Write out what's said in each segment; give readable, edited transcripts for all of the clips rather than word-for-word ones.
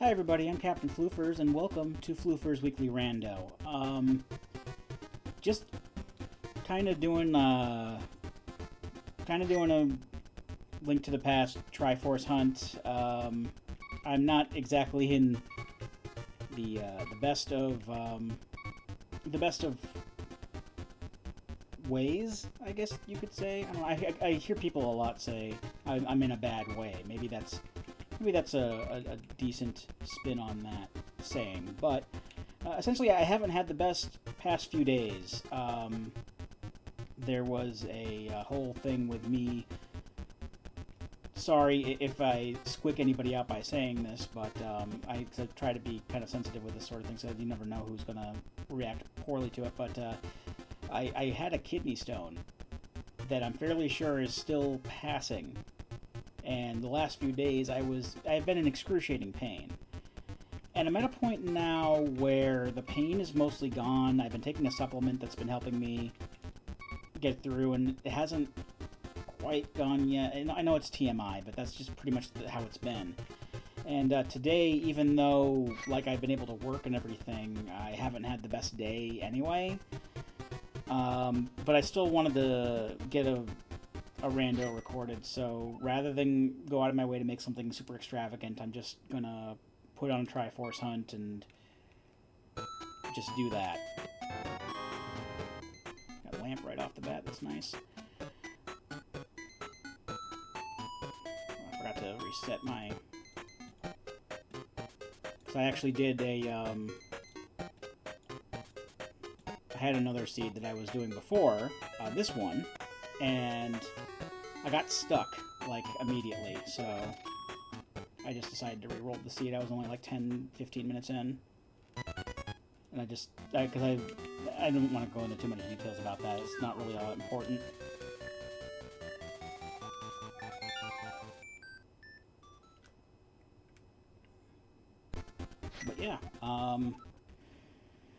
Hi everybody, I'm Captain Floofers, and welcome to Floofers Weekly Rando. Just kind of doing a Link to the Past Triforce hunt. I'm not exactly in the best of ways, I guess you could say. I don't know, I hear people a lot say I'm in a bad way. Maybe that's a decent spin on that saying. But essentially, I haven't had the best past few days. There was a whole thing with me. Sorry if I squick anybody out by saying this, but I try to be kind of sensitive with this sort of thing, so you never know who's going to react poorly to it. But I had a kidney stone that I'm fairly sure is still passing. And the last few days, I've been in excruciating pain. And I'm at a point now where the pain is mostly gone. I've been taking a supplement that's been helping me get through, and it hasn't quite gone yet. And I know it's TMI, but that's just pretty much how it's been. And today, even though I've been able to work and everything, I haven't had the best day anyway. But I still wanted to get a rando recorded, so rather than go out of my way to make something super extravagant, I'm just gonna put on a Triforce hunt and just do that. Got a lamp right off the bat, that's nice. I forgot to reset my... So I actually did I had another seed that I was doing before, this one, and I got stuck, immediately, so I just decided to re-roll the seed. I was only 10-15 minutes in, and I don't want to go into too many details about that. It's not really all that important. But yeah,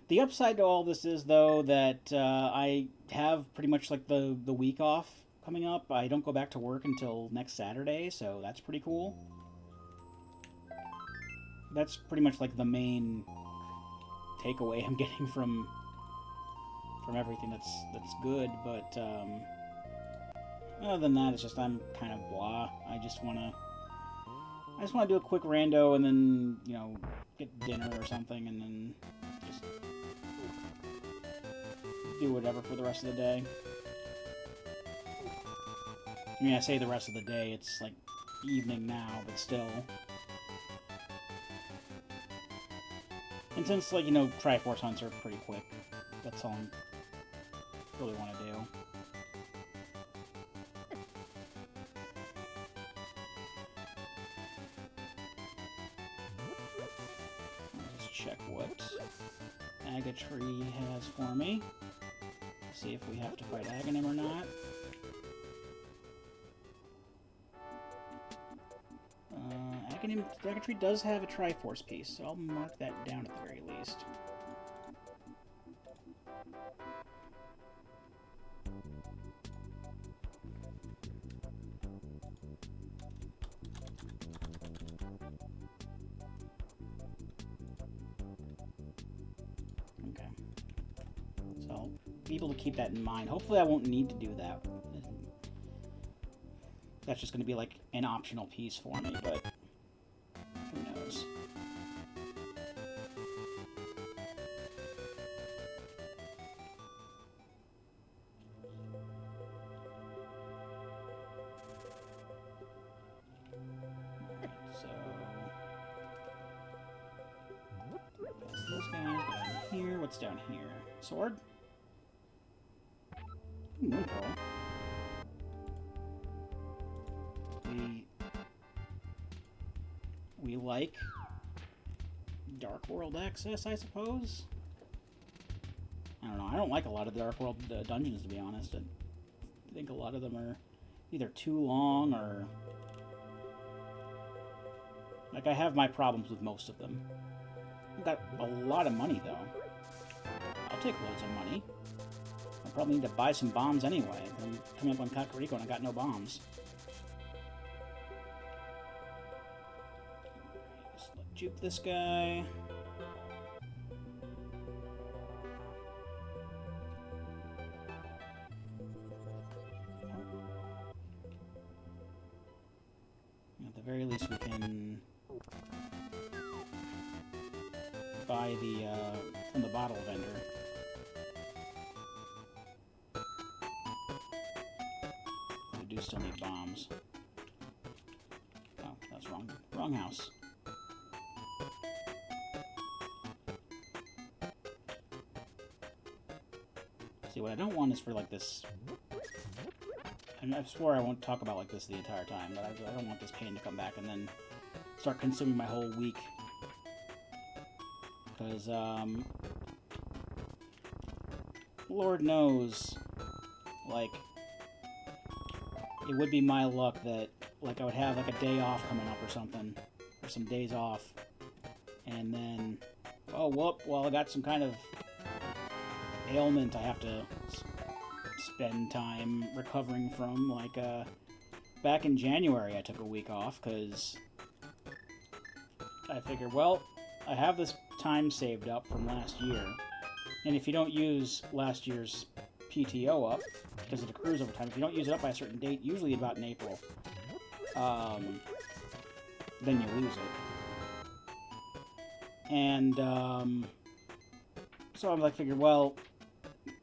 the upside to all this is, though, that I have pretty much the week off coming up. I don't go back to work until next Saturday, so that's pretty cool. That's pretty much the main takeaway I'm getting from everything that's good. But other than that, it's just I'm kind of blah. I just want to do a quick rando and then get dinner or something, and then just do whatever for the rest of the day. I mean, I say the rest of the day, it's evening now, but still. And since, Triforce hunts are pretty quick, that's all I really want to do. I'll just check what Agatree has for me. See if we have to fight Aghanim or not. Agatree does have a Triforce piece, so I'll mark that down at the very least. Okay. So I'll be able to keep that in mind. Hopefully I won't need to do that. That's just going to be an optional piece for me, but who knows. So pass those guys down here. What's down here? Sword? Moon Pearl. We like Dark World access, I suppose? I don't know. I don't like a lot of the Dark World dungeons, to be honest. I think a lot of them are either too long or... I have my problems with most of them. I've got a lot of money, though. I'll take loads of money. I probably need to buy some bombs anyway. I'm coming up on Kakariko and I got no bombs. Juke this guy. At the very least, we can buy the from the bottle vendor. We do still need bombs. Oh, that's wrong. Wrong house. See, what I don't want is for like this. And I swore I won't talk about like this the entire time, but I don't want this pain to come back and then start consuming my whole week. Because, Lord knows, like, it would be my luck that, like, I would have, like, a day off coming up or something, or some days off, and then, oh, whoop, well, I got some kind of ailment I have to spend time recovering from. Like, back in January I took a week off, because I figured, well, I have this time saved up from last year, and if you don't use last year's PTO up, because it accrues over time, if you don't use it up by a certain date, usually about in April, then you lose it. And, so I'm like, figured, well,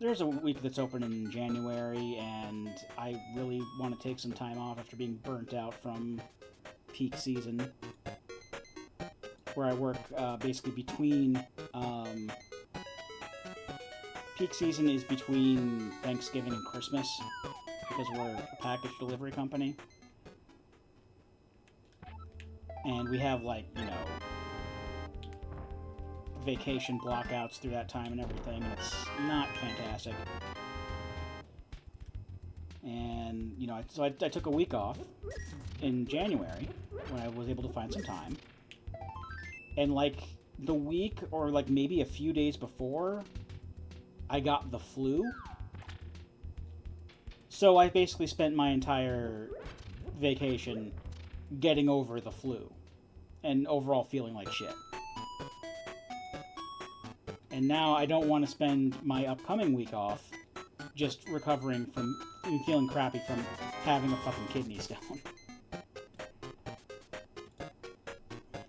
there's a week that's open in January, and I really want to take some time off after being burnt out from peak season, where I work basically between... peak season is between Thanksgiving and Christmas, because we're a package delivery company. And we have, like, you know, vacation blockouts through that time and everything, and it's not fantastic. And, you know, so I took a week off in January, when I was able to find some time. And, like, the week, or, like, maybe a few days before, I got the flu. So I basically spent my entire vacation getting over the flu. And overall feeling like shit. And now I don't want to spend my upcoming week off just recovering from and feeling crappy from having a fucking kidney stone.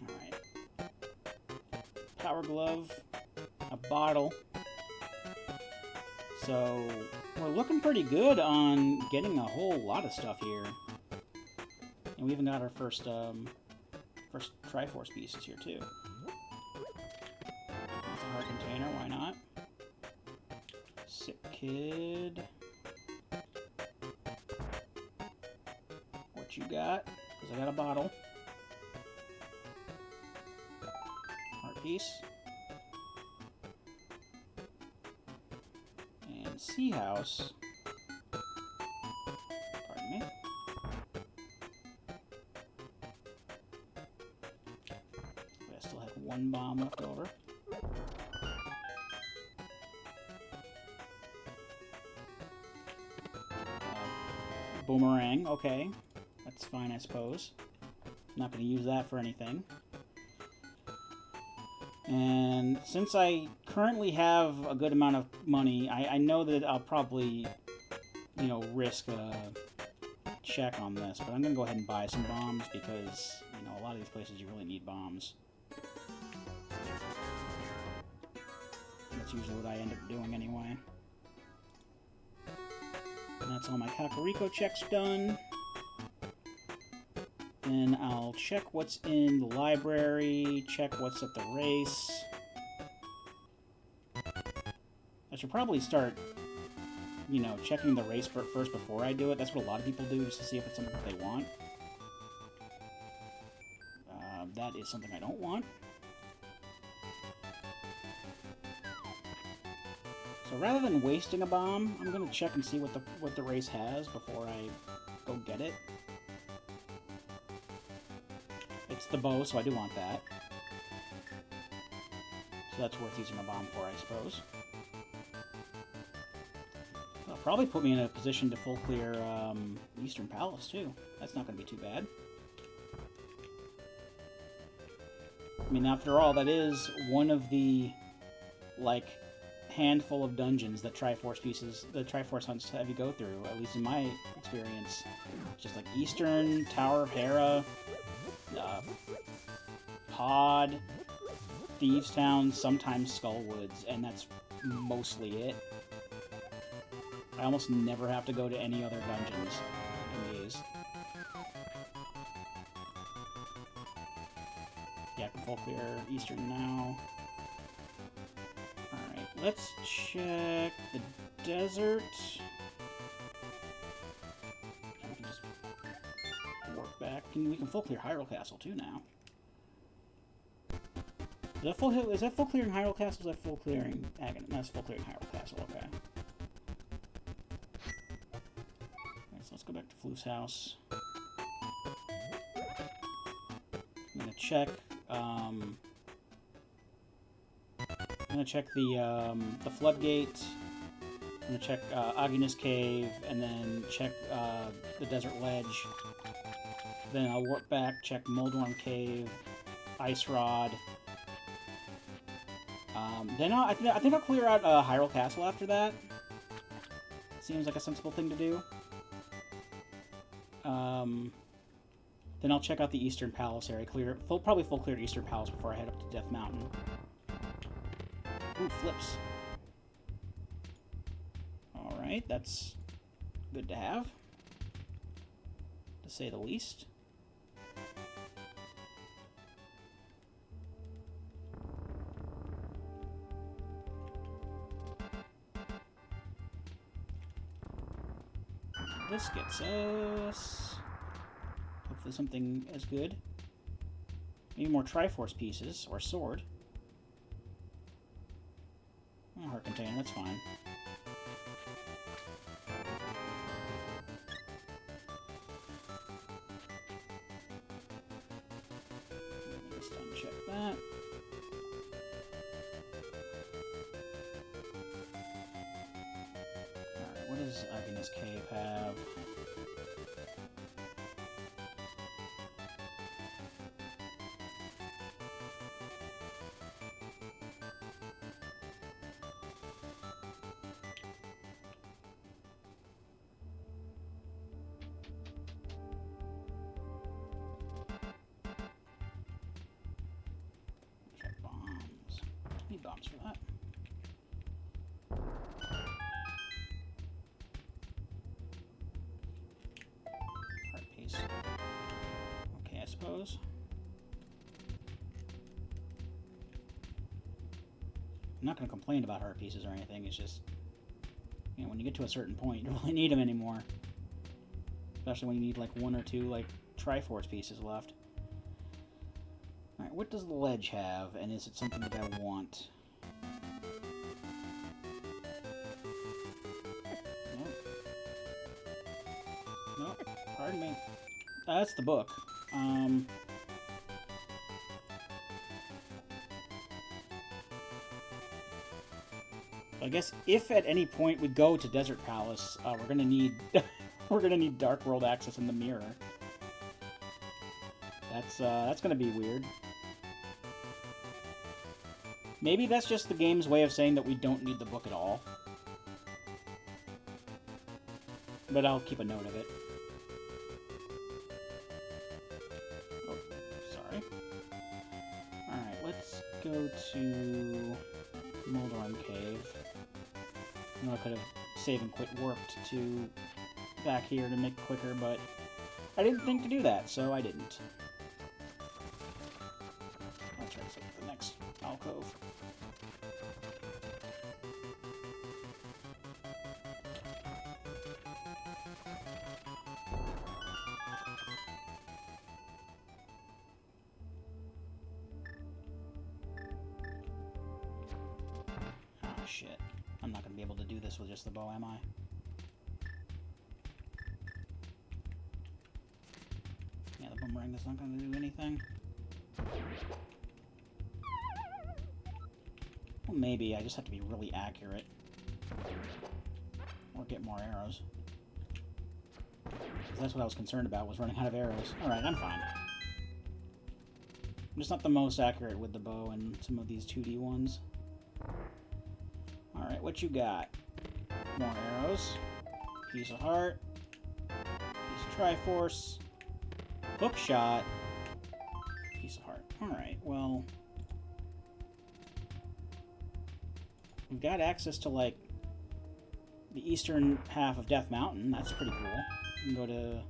Alright. Power glove. A bottle. So, we're looking pretty good on getting a whole lot of stuff here. And we even got our first Triforce pieces here, too. That's a hard container, why not? Sick kid. What you got? Because I got a bottle. Heart piece. And Sea House. Pardon me. I still had one bomb left over. Boomerang, okay. That's fine, I suppose. Not going to use that for anything. And since I currently have a good amount of money, I know that I'll probably, you know, risk a check on this, but I'm going to go ahead and buy some bombs because, you know, a lot of these places you really need bombs. That's usually what I end up doing anyway. And that's all my Kakariko checks done. Then I'll check what's in the library, check what's at the race. I should probably start, you know, checking the race first before I do it. That's what a lot of people do, just to see if it's something that they want. That is something I don't want. So rather than wasting a bomb, I'm going to check and see what the race has before I go get it. It's the bow, so I do want that. So that's worth using a bomb for, I suppose. That'll probably put me in a position to full clear Eastern Palace, too. That's not going to be too bad. mean, after all, that is one of the, like, handful of dungeons that the Triforce hunts have you go through, at least in my experience. Just like Eastern, Tower of Hera, Pod, Thieves Town, sometimes Skullwoods, and that's mostly it. I almost never have to go to any other dungeons in these. Yeah, I can full clear Eastern now. Alright, let's check the desert. We can just work back. We can full clear Hyrule Castle too now. Is that full clearing Hyrule Castle? Is that full clearing Aghanim? That's full clearing Hyrule Castle, okay. So let's go back to Floof's house. I'm gonna check. I'm gonna check the floodgate. I'm gonna check Aghanis Cave, and then check the Desert Ledge. Then I'll work back, check Moldworm Cave, Ice Rod. Then I think I'll clear out Hyrule Castle after that. Seems like a sensible thing to do. Then I'll check out the Eastern Palace area. Probably full clear Eastern Palace before I head up to Death Mountain. Ooh, flips. Alright, that's good to have, to say the least. This gets us hopefully something as good. Maybe more Triforce pieces, or sword. Oh, heart container, that's fine. Just uncheck that. Alright, what does Aghanis Cave have? Bombs for that. Heart piece. Okay, I suppose. I'm not going to complain about heart pieces or anything. It's just, you know, when you get to a certain point, you don't really need them anymore. Especially when you need like one or two like Triforce pieces left. Alright, what does the ledge have, and is it something that I want? Nope. Pardon me. That's the book. I guess if at any point we go to Desert Palace, we're gonna need we're gonna need Dark World access in the mirror. That's gonna be weird. Maybe that's just the game's way of saying that we don't need the book at all. But I'll keep a note of it. Oh, sorry. Alright, let's go to Moldworm Cave. I know I could have save and quit warped to back here to make it quicker, but I didn't think to do that, so I didn't. I'll try to set the next alcove. Oh shit. I'm not going to be able to do this with just the bow, am I? Yeah, the boomerang is not going to do anything. Well, maybe. I just have to be really accurate. Or get more arrows. 'Cause that's what I was concerned about, was running out of arrows. Alright, I'm fine. I'm just not the most accurate with the bow and some of these 2D ones. Alright, what you got? More arrows. Piece of heart. Piece of Triforce. Hook shot. Piece of heart. Alright, well... we've got access to, like, the eastern half of Death Mountain. That's pretty cool. We can go to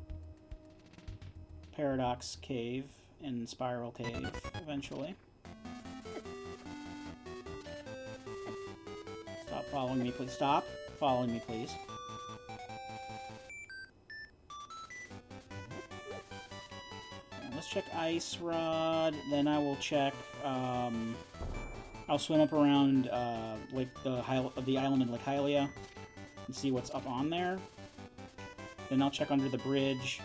Paradox Cave and Spiral Cave eventually. Stop following me, please. Stop following me, please. And let's check Ice Rod. Then I will check. I'll swim up around the island in Lake Hylia and see what's up on there. Then I'll check under the bridge.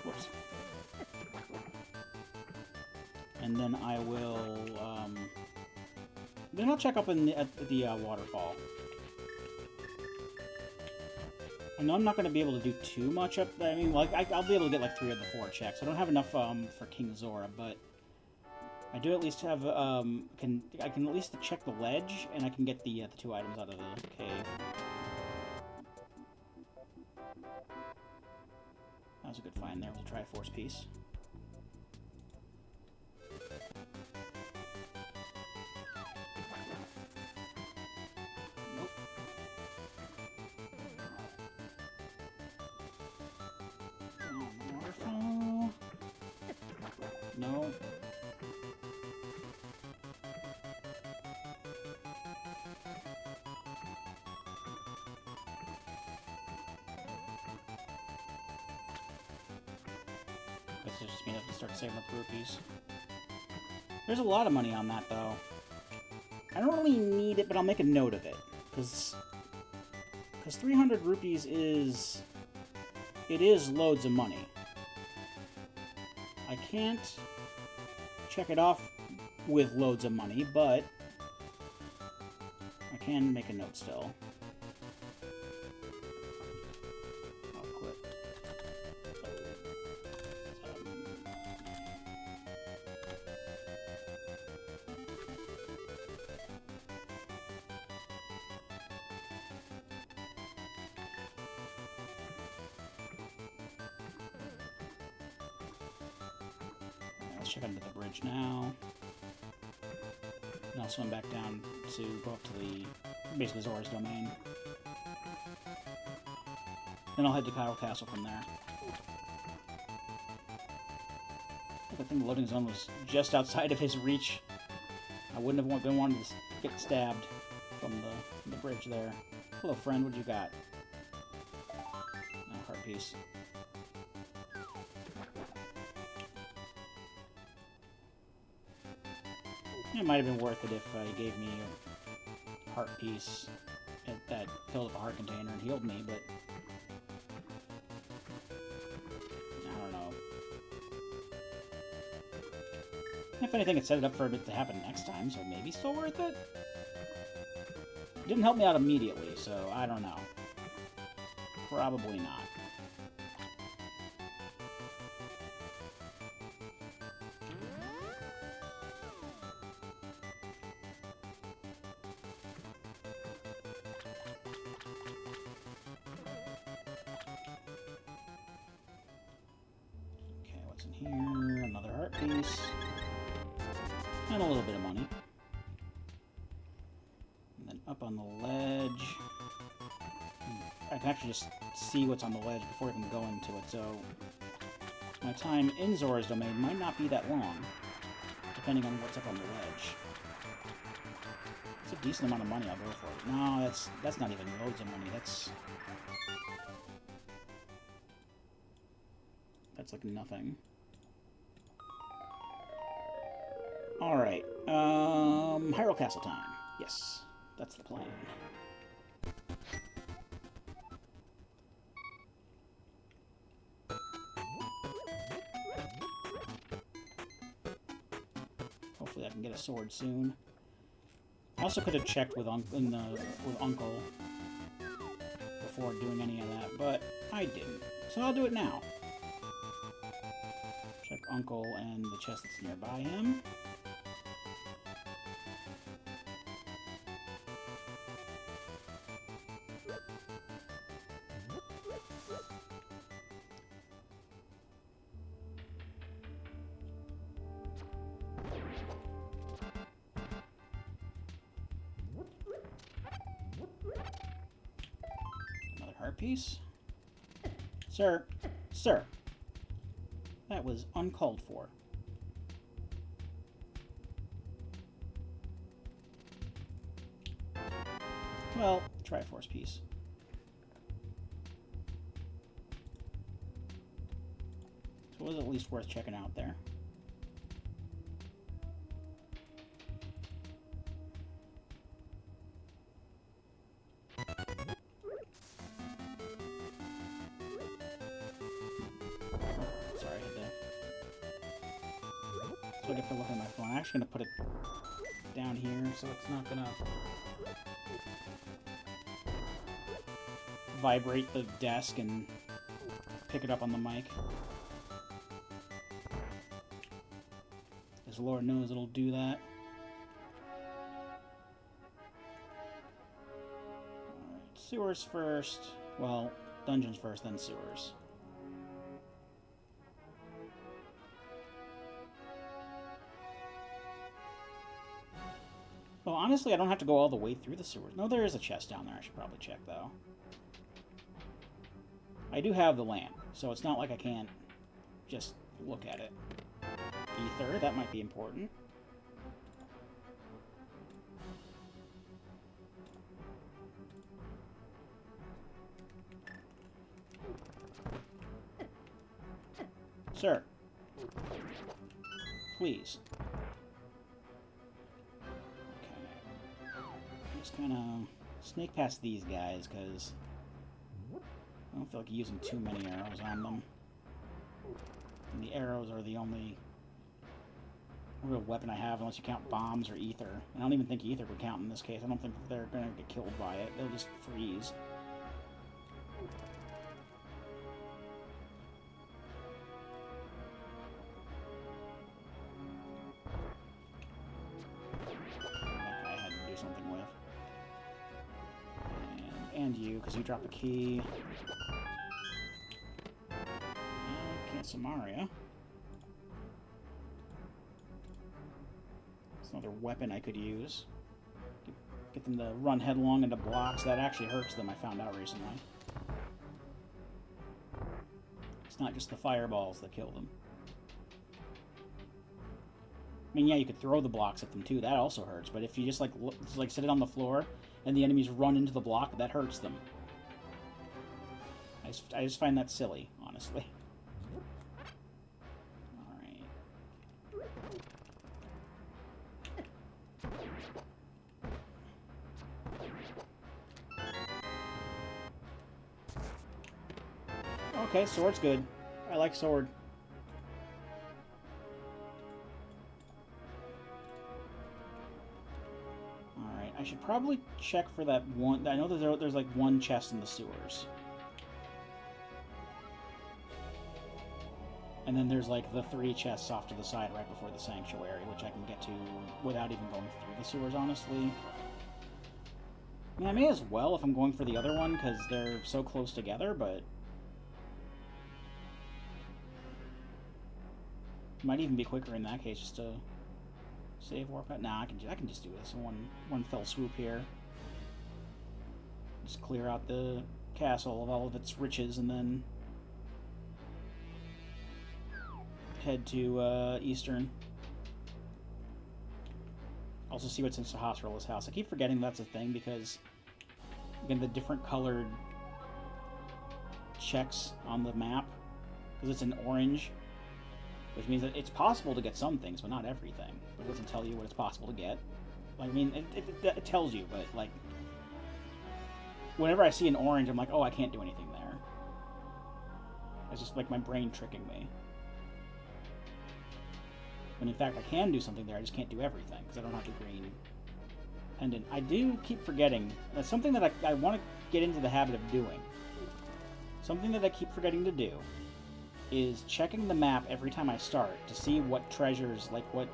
Whoops. And then I will. Then I'll check up at the waterfall. I know I'm not going to be able to do too much up there. I mean, like I'll be able to get like 3 of the 4 checks. I don't have enough for King Zora, but I do at least have I can at least check the ledge, and I can get the 2 items out of the cave. That was a good find there with a Triforce piece. Nope. Waterfall. No. This is just me having to start saving up rupees. There's a lot of money on that, though. I don't really need it, but I'll make a note of it. Because 300 rupees is... it is loads of money. I can't check it off with loads of money, but I can make a note still. Let's check under the bridge now. And I'll swim back down to go up to the basically Zora's domain. Then I'll head to Kyle Castle from there. I think the loading zone was just outside of his reach. I wouldn't have been wanting to get stabbed from the bridge there. Hello, friend. What you got? No, heart piece. It might have been worth it if he gave me a heart piece that filled up a heart container and healed me, but I don't know. If anything, it set it up for it to happen next time, so maybe still worth it? It didn't help me out immediately, so I don't know. Probably not. Here, another heart piece, and a little bit of money. And then up on the ledge, I can actually just see what's on the ledge before even going to it, so my time in Zora's domain might not be that long, depending on what's up on the ledge. It's a decent amount of money, I'll go for it. No, that's not even loads of money, that's like nothing. Alright, Hyrule Castle time. Yes, that's the plan. Hopefully I can get a sword soon. I also could have checked with Uncle before doing any of that, but I didn't. So I'll do it now. Which uncle and the chest that's nearby him. Another heart piece. Sir, sir, that was uncalled for. Well, Triforce piece. So it was at least worth checking out there. Sorry, I had to... So I get for looking at my phone. I'm actually going to put it down here so it's not going to vibrate the desk and pick it up on the mic. As Lord knows it'll do that. Alright, sewers first. Well, dungeons first, then sewers. Well, honestly, I don't have to go all the way through the sewers. No, there is a chest down there I should probably check, though. I do have the lamp, so it's not like I can't just look at it. Ether, that might be important. Sir. Please. Okay. Just kind of snake past these guys, because I don't feel like using too many arrows on them. And the arrows are the only real weapon I have, unless you count bombs or ether. And I don't even think ether would count in this case. I don't think they're going to get killed by it. They'll just freeze. That guy I had to do something with. And you, because you drop a key. Okay, Samaria. It's another weapon I could use. Get them to run headlong into blocks. That actually hurts them, I found out recently. It's not just the fireballs that kill them. I mean, yeah, you could throw the blocks at them too. That also hurts. But if you just like set it on the floor and the enemies run into the block, that hurts them. I just find that silly, honestly. Alright. Okay, sword's good. I like sword. Alright, I should probably check for that one. I know that there's like one chest in the sewers. And then there's like the 3 chests off to the side right before the sanctuary, which I can get to without even going through the sewers, honestly. I mean, I may as well if I'm going for the other one, because they're so close together, but... Might even be quicker in that case, just to save warp out. Nah, I can just do this in one fell swoop here. Just clear out the castle of all of its riches, and then head to Eastern. Also see what's in Sahasrarla's house. I keep forgetting that's a thing because, again, the different colored checks on the map, because it's an orange, which means that it's possible to get some things, but not everything. But it doesn't tell you what it's possible to get. I mean, it tells you, but, like, whenever I see an orange, I'm like, oh, I can't do anything there. It's just, like, my brain tricking me. When, in fact, I can do something there, I just can't do everything, because I don't have the green pendant. I do keep forgetting. That's something that I want to get into the habit of doing. Something that I keep forgetting to do is checking the map every time I start to see what treasures, like what,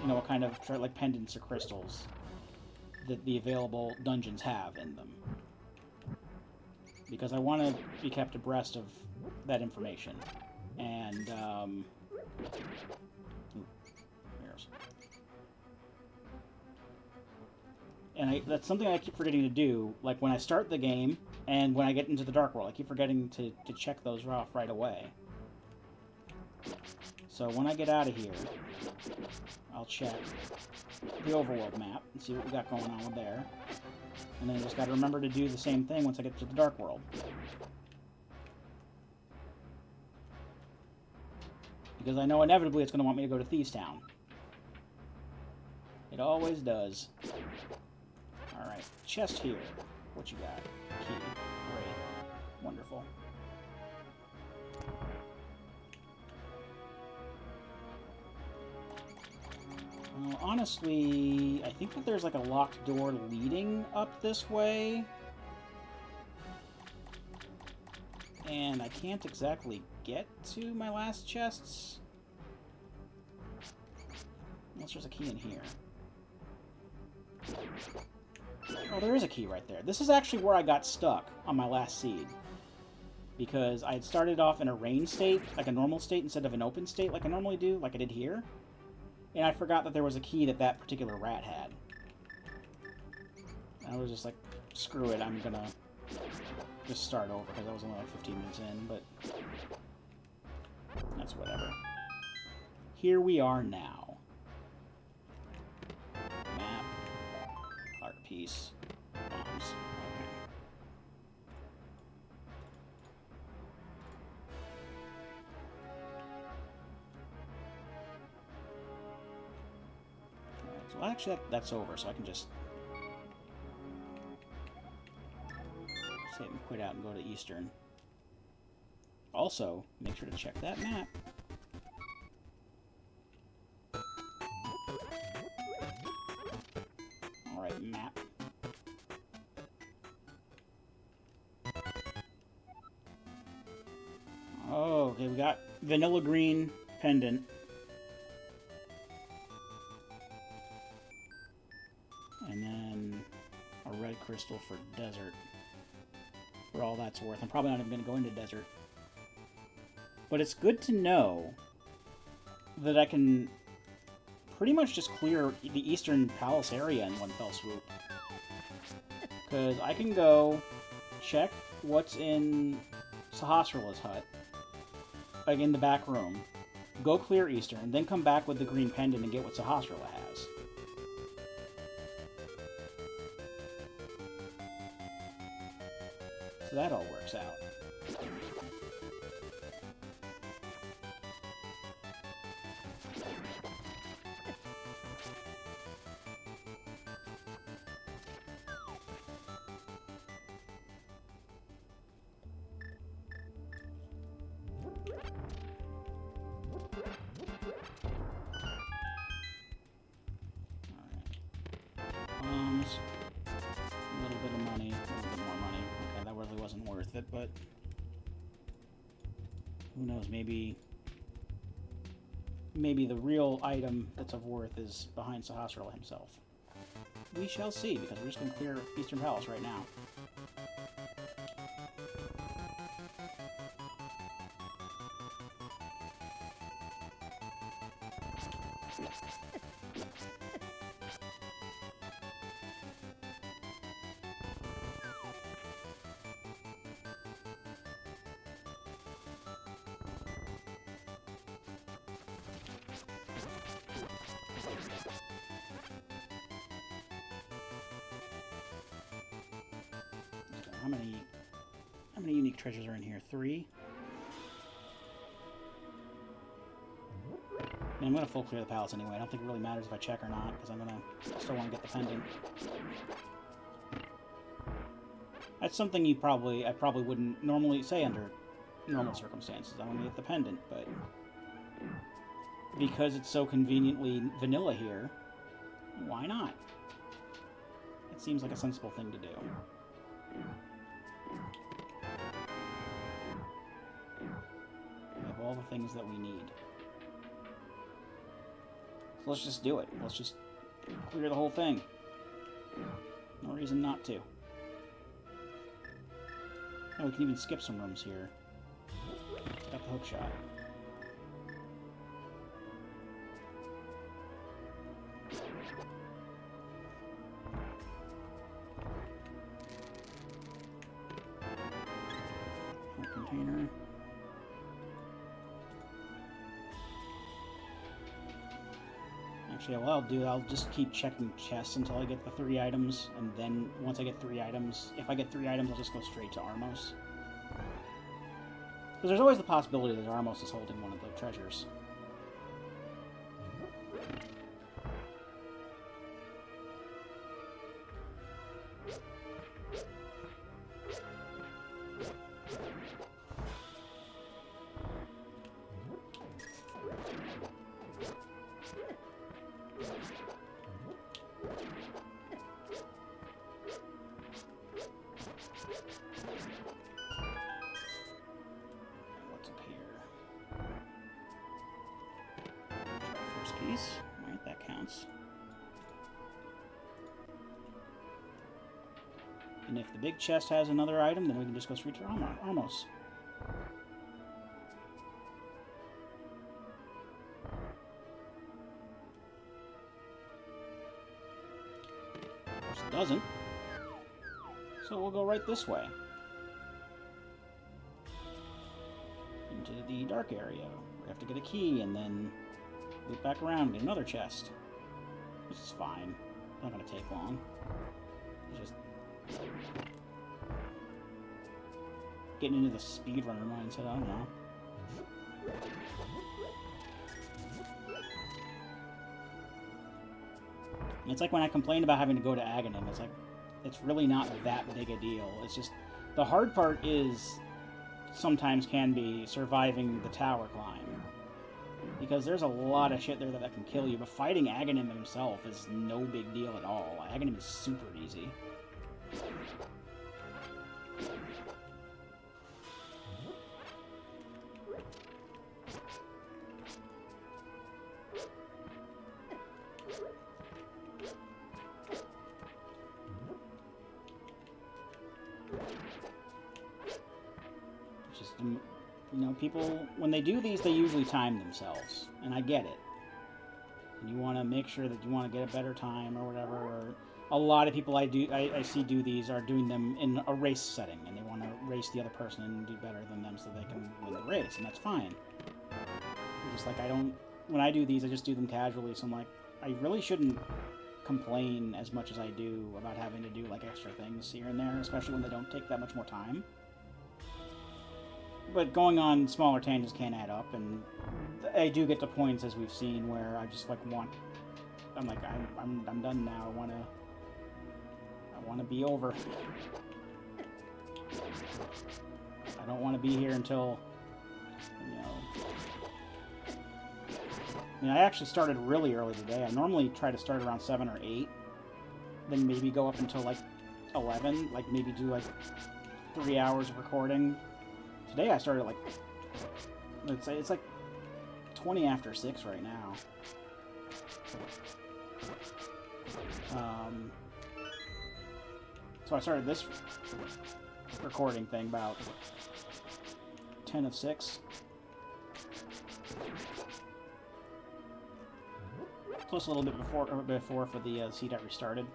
you know, what kind of like pendants or crystals that the available dungeons have in them. Because I want to be kept abreast of that information. And, that's something I keep forgetting to do, like when I start the game and when I get into the Dark World. I keep forgetting to check those off right away. So when I get out of here, I'll check the overworld map and see what we got going on with there. And then I just got to remember to do the same thing once I get to the Dark World. Because I know inevitably it's going to want me to go to Thieves Town. It always does. Alright, chest here. What you got? Key. Great. Wonderful. Honestly, I think that there's like a locked door leading up this way. And I can't exactly get to my last chests. Unless there's a key in here. Oh, there is a key right there. This is actually where I got stuck on my last seed. Because I had started off in a rain state, like a normal state, instead of an open state like I normally do, like I did here. And I forgot that there was a key that that particular rat had. I was just like, screw it, I'm gonna just start over, because I was only like 15 minutes in, but that's whatever. Here we are now. Map. Art piece. Bombs. Okay. Alright, so actually that's over, so I can just save and quit out and go to Eastern. Also, make sure to check that map. Alright, map. Oh, okay, we got vanilla green pendant. And then a red crystal for desert. For all that's worth. I'm probably not even going to go into desert. But it's good to know that I can pretty much just clear the Eastern Palace area in one fell swoop. Because I can go check what's in Sahasrarla's hut, like in the back room, go clear Eastern, then come back with the green pendant and get what Sahasrarla has. So that all works out. A little bit of money, a little bit more money. Okay, that really wasn't worth it, but who knows, maybe the real item that's of worth is behind Sahasrarla himself. We shall see, because we're just going to clear Eastern Palace right now. How many unique treasures are in here? 3? I mean, I'm going to full clear the palace anyway. I don't think it really matters if I check or not, because I'm going to still want to get the pendant. That's something I probably wouldn't normally say under normal circumstances. I want to get the pendant, but because it's so conveniently vanilla here, why not? It seems like a sensible thing to do. all the things that we need. So let's just do it. Let's just clear the whole thing. No reason not to. Oh, we can even skip some rooms here. Got the hook shot. Container. Actually, what I'll do, I'll just keep checking chests until I get the 3 items, and then once I get 3 items, if I get 3 items, I'll just go straight to Armos. Because there's always the possibility that Armos is holding one of the treasures. Piece. Alright, that counts. And if the big chest has another item, then we can just go straight to Armos. Of course it doesn't. So we'll go right this way. Into the dark area. We have to get a key and then loop back around and get another chest. Which is fine. Not gonna take long. It's just getting into the speedrunner mindset, I don't know. It's like when I complained about having to go to Aghanim, it's like, it's really not that big a deal. It's just, the hard part is, sometimes can be surviving the tower climb. Because there's a lot of shit there that can kill you, but fighting Aghanim himself is no big deal at all. Aghanim is super easy. Just, you know, people, when they do these, they usually time themselves, and I get it. And you want to make sure that you want to get a better time or whatever. Or a lot of people I see do these are doing them in a race setting, and they want to race the other person and do better than them so they can win the race, and that's fine. Just like when I do these, I just do them casually, so I'm like, I really shouldn't complain as much as I do about having to do like extra things here and there, especially when they don't take that much more time. But going on smaller tangents can add up, and I do get to points, as we've seen, where I just like I'm like, I'm done now. I want to be over. I don't want to be here until, you know. I mean, I actually started really early today. I normally try to start around 7 or 8, then maybe go up until like 11, like maybe do like 3 hours of recording. Today I started like, it's like 20 after 6 right now. So I started this recording thing about 10 of 6. Plus a little bit before for the seed I restarted.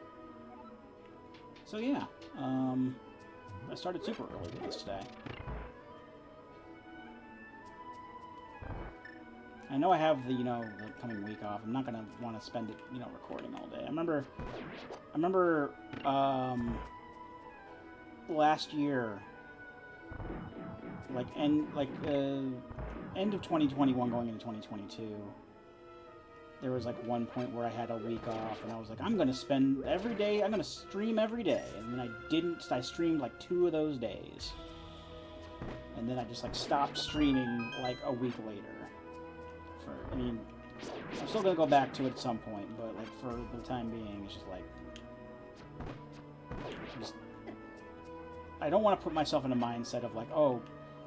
So yeah, I started super early with this today. I know I have the, you know, the coming week off. I'm not gonna want to spend it, you know, recording all day. I remember last year, end of 2021 going into 2022, there was like one point where I had a week off, and I was like, I'm gonna spend every day, I'm gonna stream every day, and then I didn't. I streamed like 2 of those days, and then I just like stopped streaming like a week later. I mean, I'm still gonna go back to it at some point, but like for the time being, it's just like, I don't want to put myself in a mindset of like, oh,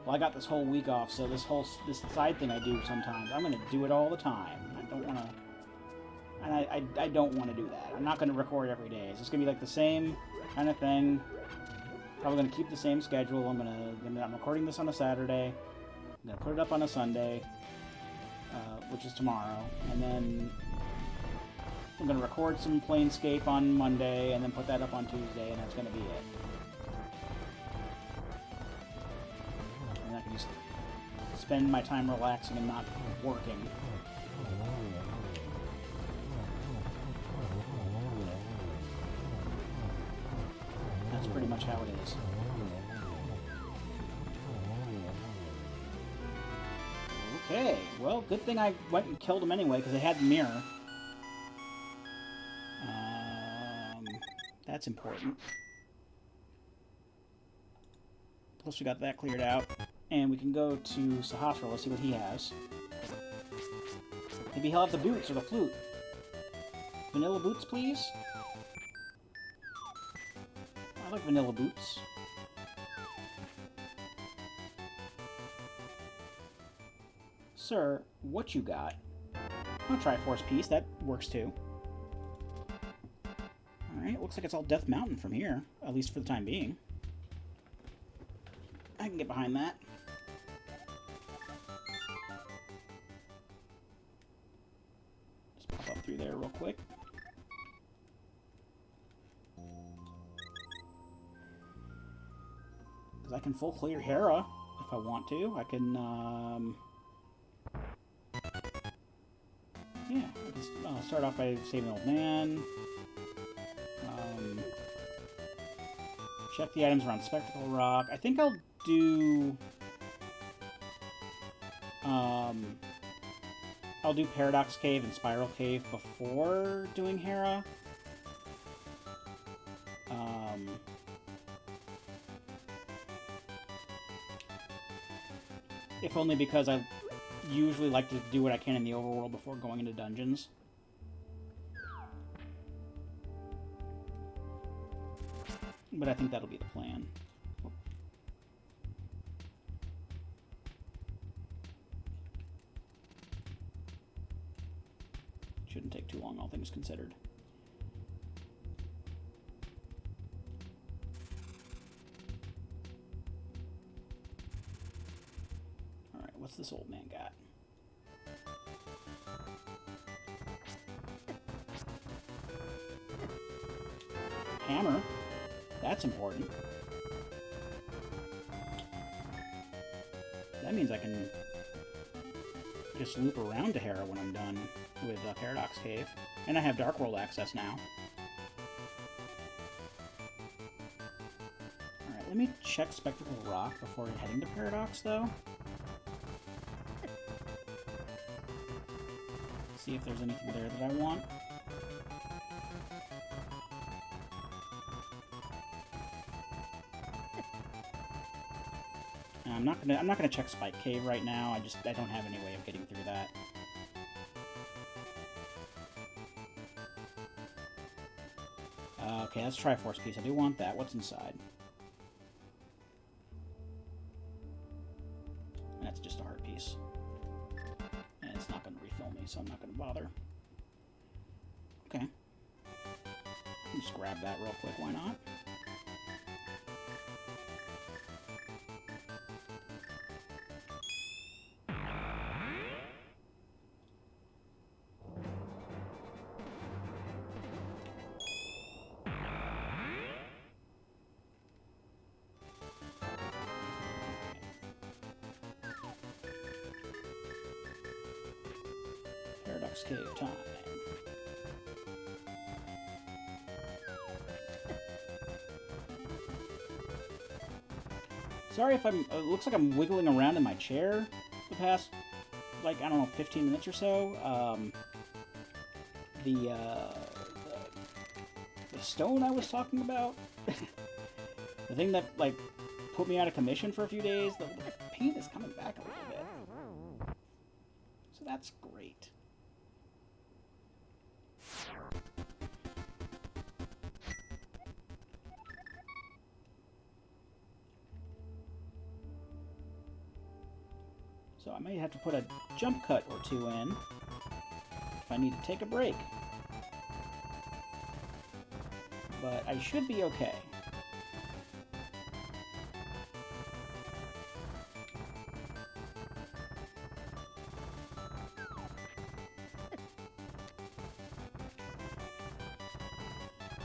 Well, I got this whole week off, so this side thing I do sometimes, I'm going to do it all the time. I don't want to... And I don't want to do that. I'm not going to record every day. It's just going to be like the same kind of thing. Probably going to keep the same schedule. I'm recording this on a Saturday. I'm going to put it up on a Sunday, which is tomorrow. And then I'm going to record some Planescape on Monday, and then put that up on Tuesday, and that's going to be it. And I can just spend my time relaxing and not working. That's pretty much how it is. Okay, well, good thing I went and killed him anyway, because they had the mirror. That's important. Plus we got that cleared out. And we can go to Sahasra. Let's see what he has. Maybe he'll have the boots or the flute. Vanilla boots, please? I like vanilla boots. Sir, what you got? I'll Triforce piece. That works too. Alright, looks like it's all Death Mountain from here. At least for the time being. I can get behind that. Just pop up through there real quick. Because I can full clear Hera if I want to. I can, yeah, I can start off by saving an old man. Check the items around Spectacle Rock. I think I'll do... I'll do Paradox Cave and Spiral Cave before doing Hera. If only because I usually like to do what I can in the overworld before going into dungeons. But I think that'll be the plan. Shouldn't take too long, all things considered. Alright, what's this old man got? Hammer. That's important. That means I can just loop around to Hera when I'm done with Paradox Cave. And I have Dark World access now. Alright, let me check Spectacle Rock before heading to Paradox, though. See if there's anything there that I want. I'm not gonna check Spike Cave right now. I don't have any way of getting through that. Okay, that's Triforce piece. I do want that. What's inside? And that's just a heart piece. And it's not gonna refill me, so I'm not gonna bother. Okay. Just grab that real quick. Why not? Paradox Cave time. Sorry if it looks like I'm wiggling around in my chair the past, like, I don't know, 15 minutes or so. The stone I was talking about, the thing that, like, put me out of commission for a few days, the pain is coming back a little bit. So that's great. So I may have to put a jump cut or two in if I need to take a break. But I should be okay.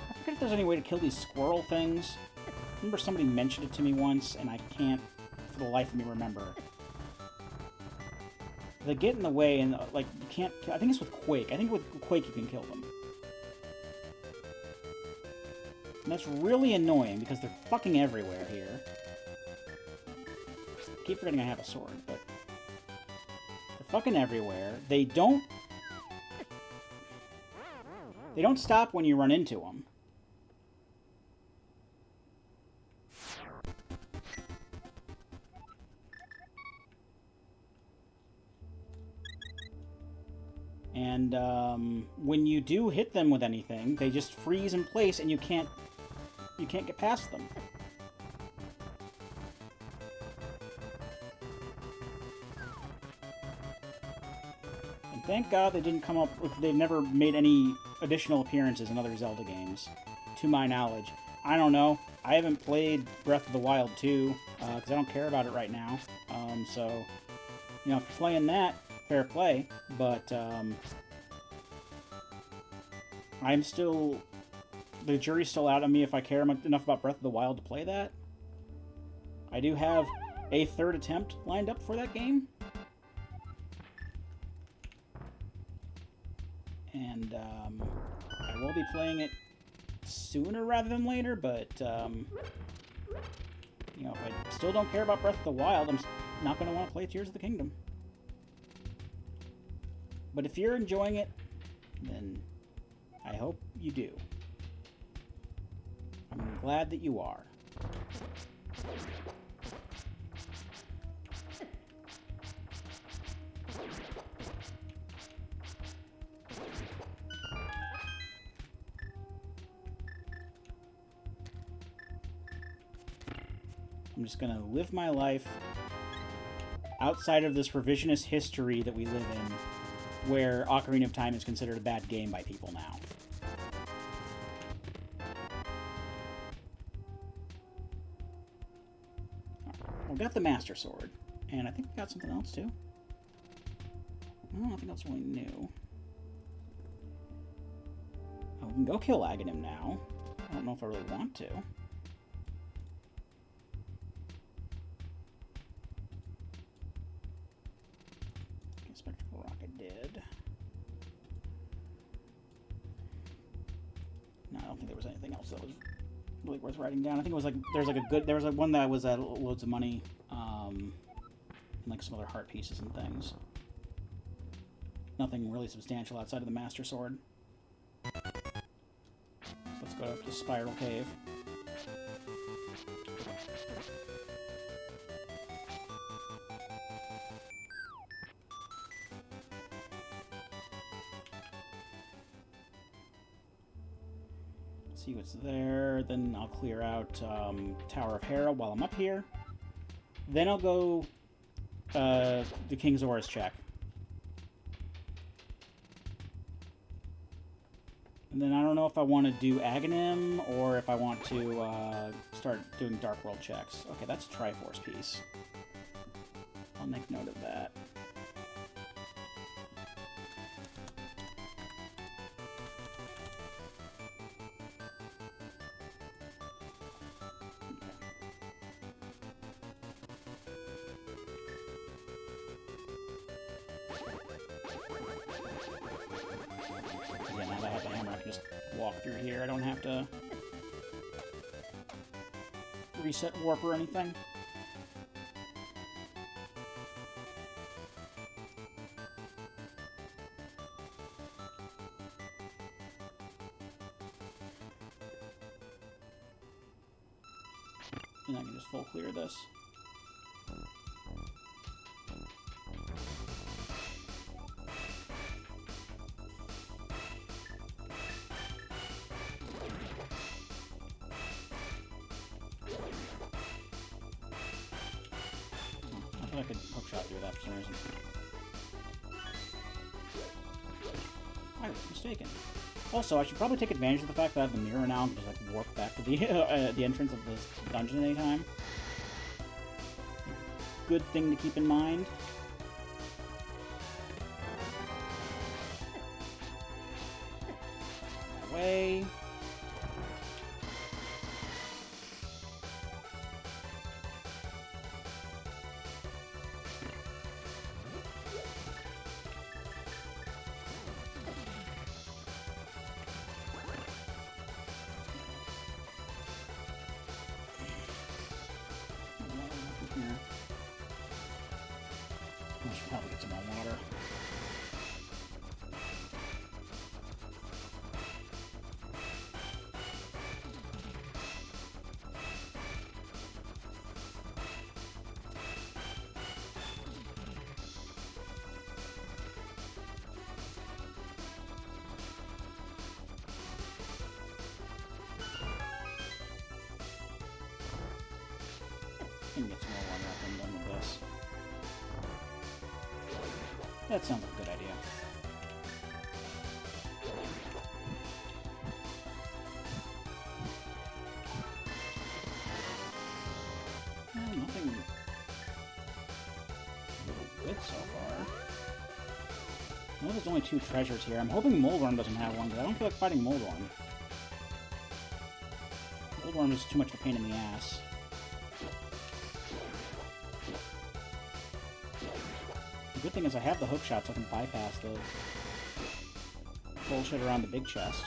I forget if there's any way to kill these squirrel things. I remember somebody mentioned it to me once, and I can't, for the life of me, remember. They get in the way, and, like, you can't... I think it's with Quake. I think with Quake you can kill them. And that's really annoying, because they're fucking everywhere here. I keep forgetting I have a sword, but... they're fucking everywhere. They don't stop when you run into them. And when you do hit them with anything, they just freeze in place, and you can't get past them. And thank God they didn't come up with... they've never made any additional appearances in other Zelda games, to my knowledge. I don't know. I haven't played Breath of the Wild 2, because I don't care about it right now. So, you know, if you're playing that, fair play, but I'm still... the jury's still out on me if I care enough about Breath of the Wild to play that. I do have a third attempt lined up for that game. And I will be playing it sooner rather than later, but you know, if I still don't care about Breath of the Wild, I'm not going to want to play Tears of the Kingdom. But if you're enjoying it, then I hope you do. I'm glad that you are. I'm just going to live my life outside of this revisionist history that we live in, where Ocarina of Time is considered a bad game by people now. We got the Master Sword, and I think we got something else too. Nothing else really new. Oh, we can go kill Aghanim now. I don't know if I really want to. Spectral Rocket did. No, I don't think there was anything else that was really worth writing down. I think it was like there was like one that was at loads of money, and like some other heart pieces and things. Nothing really substantial outside of the Master Sword. Let's go up to Spiral Cave. See what's there, then I'll clear out Tower of Hera while I'm up here. Then I'll go the King's Aura's check. And then I don't know if I want to do Aghanim or if I want to start doing Dark World checks. Okay, that's a Triforce piece. I'll make note of that. Through here. I don't have to reset warp or anything. And I can just full clear this. thought I could hookshot through that for some reason. I was mistaken. Also, I should probably take advantage of the fact that I have the mirror now and just like warp back to the the entrance of this dungeon anytime. Good thing to keep in mind. On my way. I should probably get some more water. I can get some more water after I'm done with this. That sounds like a good idea. Well, nothing good so far. I know there's only 2 treasures here. I'm hoping Moldworm doesn't have one, but I don't feel like fighting Moldworm. Moldworm is too much of a pain in the ass. The good thing is I have the hook shot, so I can bypass the bullshit around the big chest.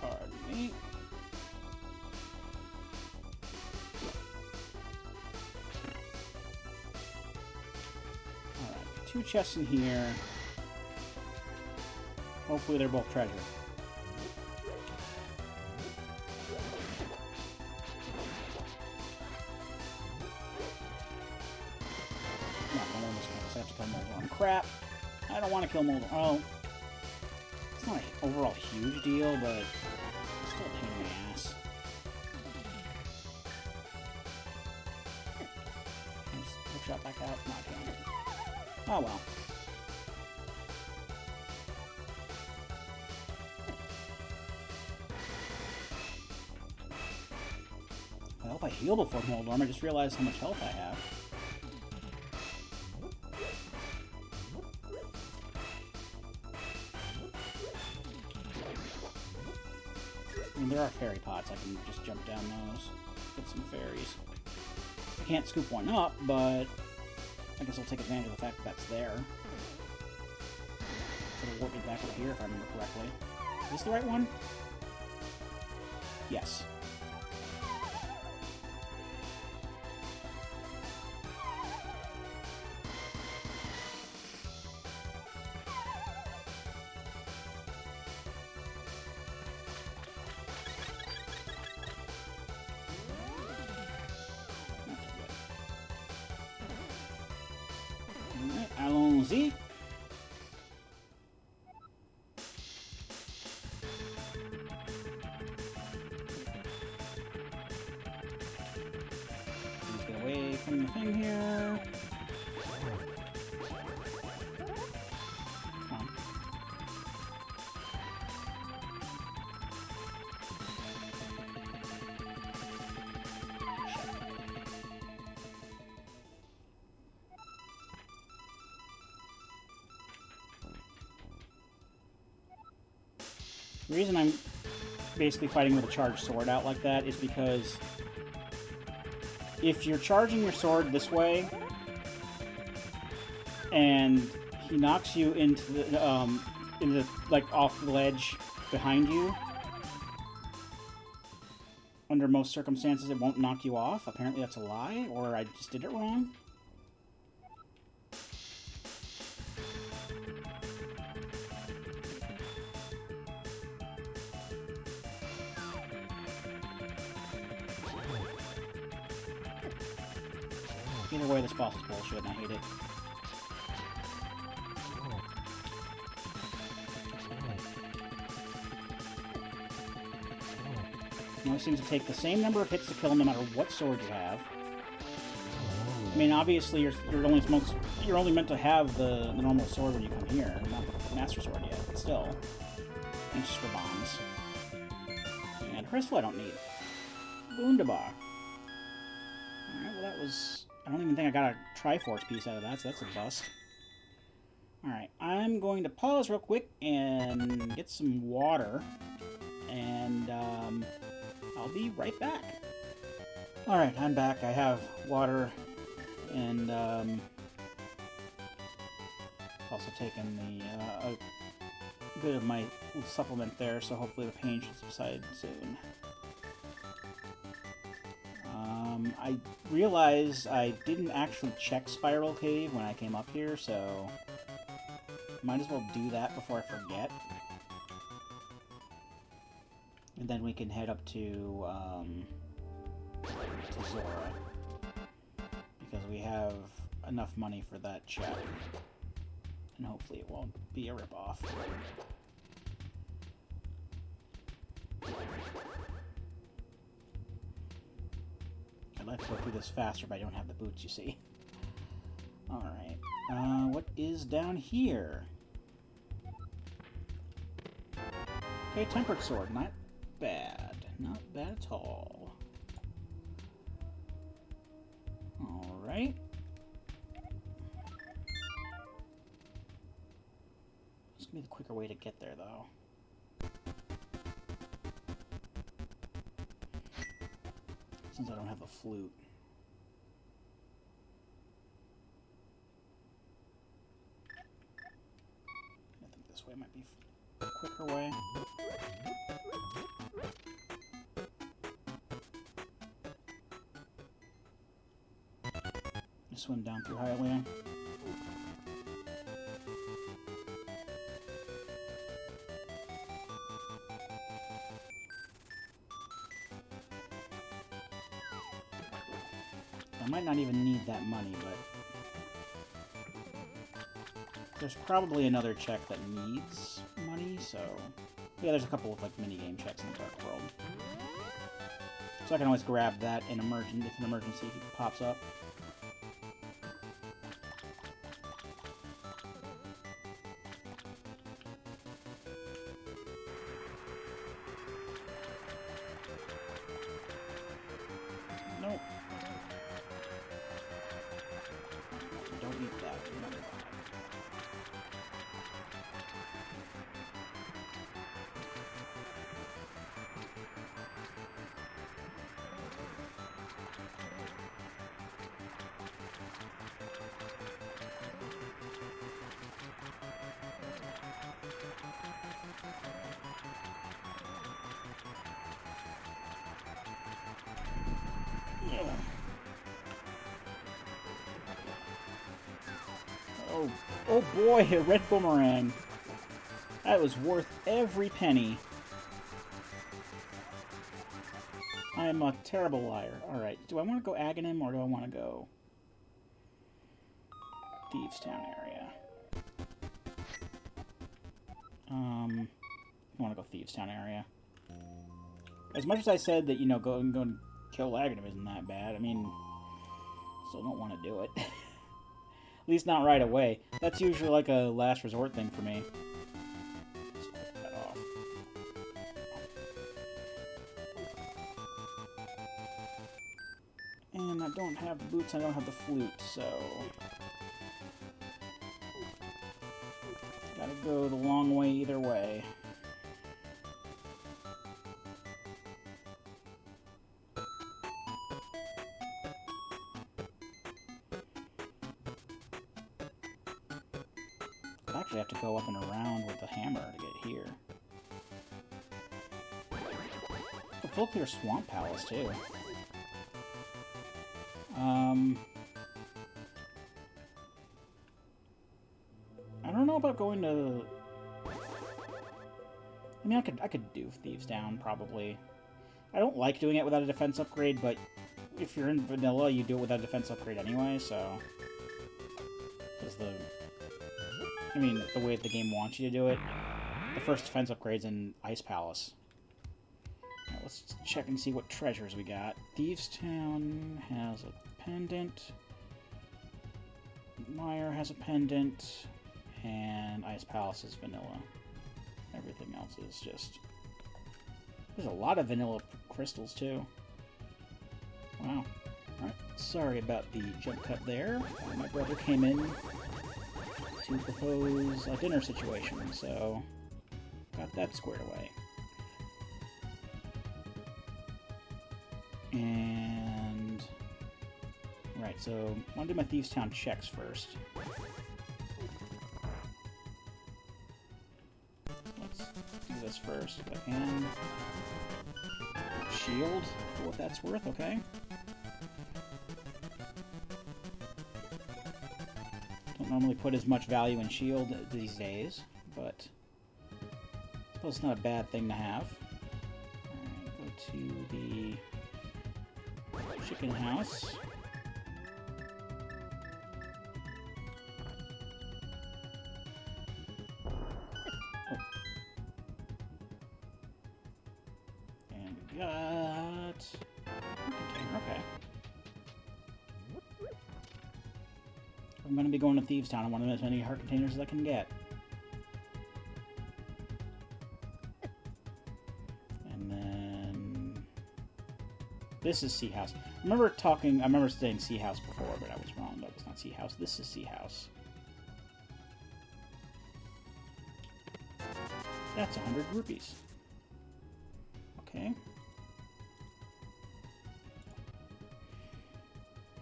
Pardon me. Alright, 2 chests in here. Hopefully they're both treasure. No, one of those guys. I have to kill Moldworm. Crap! I don't want to kill Moldworm. Oh. It's not an overall huge deal, but it's still a pain in the ass. Can I just hook shot back out? No, I can't. Oh well. I hope I heal before Moldworm. I just realized how much health I have. I mean, there are fairy pots. I can just jump down those. Get some fairies. I can't scoop one up, but I guess I'll take advantage of the fact that that's there. It'll warp me back up here if I remember correctly. Is this the right one? Yes. Alright, allons-y. Let's get away from the thing here. Come on. The reason I'm basically fighting with a charged sword out like that is because if you're charging your sword this way and he knocks you into the like off the ledge behind you, under most circumstances it won't knock you off. Apparently that's a lie, or I just did it wrong. Either way, this boss is bullshit and I hate it. You know, it seems to take the same number of hits to kill him no matter what sword you have. I mean, obviously, you're only meant to have the normal sword when you come here, not the Master Sword yet, but still. And just for bombs. And Crystal I don't need. Wunderbar. Alright, well that was... I don't even think I got a Triforce piece out of that, so that's a bust. Alright, I'm going to pause real quick and get some water. And, I'll be right back. Alright, I'm back. I have water, and, also taken the, a bit of my supplement there, so hopefully the pain should subside soon. I realized I didn't actually check Spiral Cave when I came up here, so might as well do that before I forget. And then we can head up to Zora, because we have enough money for that check. And hopefully it won't be a ripoff. I'd like to go through this faster, but I don't have the boots, you see. Alright. What is down here? Okay, Tempered Sword. Not bad. Not bad at all. Alright. This gonna be the quicker way to get there, though. Since I don't have a flute. I think this way might be a quicker way. Just swim down through Hylia. I might not even need that money, but there's probably another check that needs money, so... Yeah, there's a couple of, like, minigame checks in the Dark World. So I can always grab that in if an emergency pops up. Nope. Don't eat that. Remember that. Oh boy, a red boomerang. That was worth every penny. I am a terrible liar. Alright, do I want to go Aghanim or do I want to go Thieves Town area? I want to go Thieves Town area. As much as I said that, you know, go and kill Aghanim isn't that bad, I mean, still don't want to do it. At least not right away. That's usually like a last resort thing for me. Let's click that off. And I don't have the boots, I don't have the flute, so... Gotta go the long way either way. I actually have to go up and around with the hammer to get here. A full clear Swamp Palace, too. I don't know about going to... I mean, I could do Thieves Down, probably. I don't like doing it without a defense upgrade, but if you're in vanilla, you do it without a defense upgrade anyway, so... Because I mean, the way the game wants you to do it. The first defense upgrade's in Ice Palace. Right, let's check and see what treasures we got. Thieves' Town has a pendant. Mire has a pendant. And Ice Palace is vanilla. Everything else is just... There's a lot of vanilla crystals, too. Wow. Alright, sorry about the jump cut there. My brother came in to propose a dinner situation, so got that squared away. And... Right, so I want to do my Thieves' Town checks first. Let's do this first if I can. Shield, for what that's worth, okay. Don't normally put as much value in shield these days, but I suppose it's not a bad thing to have. Alright, go to the chicken house. Oh. And we got... Okay. I'm going to be going to Thieves' Town. I want as many heart containers as I can get. And then... This is Sea House. I remember saying Sea House before, but I was wrong. That was not Sea House. This is Sea House. That's 100 rupees. Okay.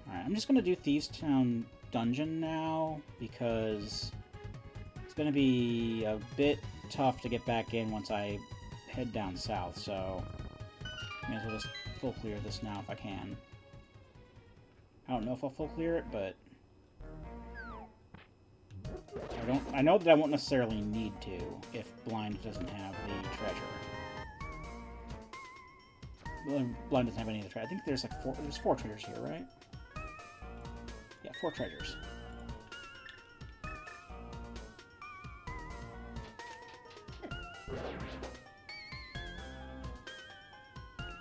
Alright, I'm just going to do Thieves' Town dungeon now, because it's going to be a bit tough to get back in once I head down south, so may as well just full clear this now if I can. I don't know if I'll full clear it, but I know that I won't necessarily need to if Blind doesn't have the treasure. Blind doesn't have any of the treasure. I think there's like there's 4 treasures here, right? Yeah, 4 treasures.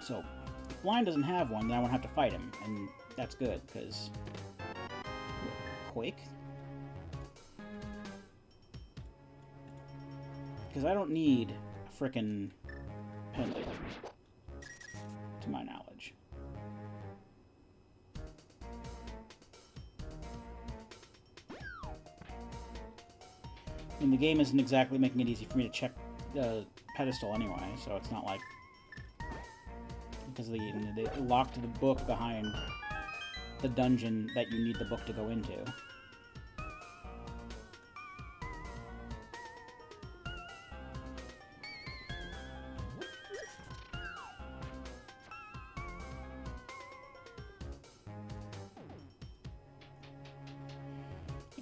So, if Blind doesn't have one, then I won't have to fight him, and that's good, because... Quake? Because I don't need a frickin' pendant, to my knowledge. And the game isn't exactly making it easy for me to check the pedestal anyway, so it's not like... Because they locked the book behind the dungeon that you need the book to go into.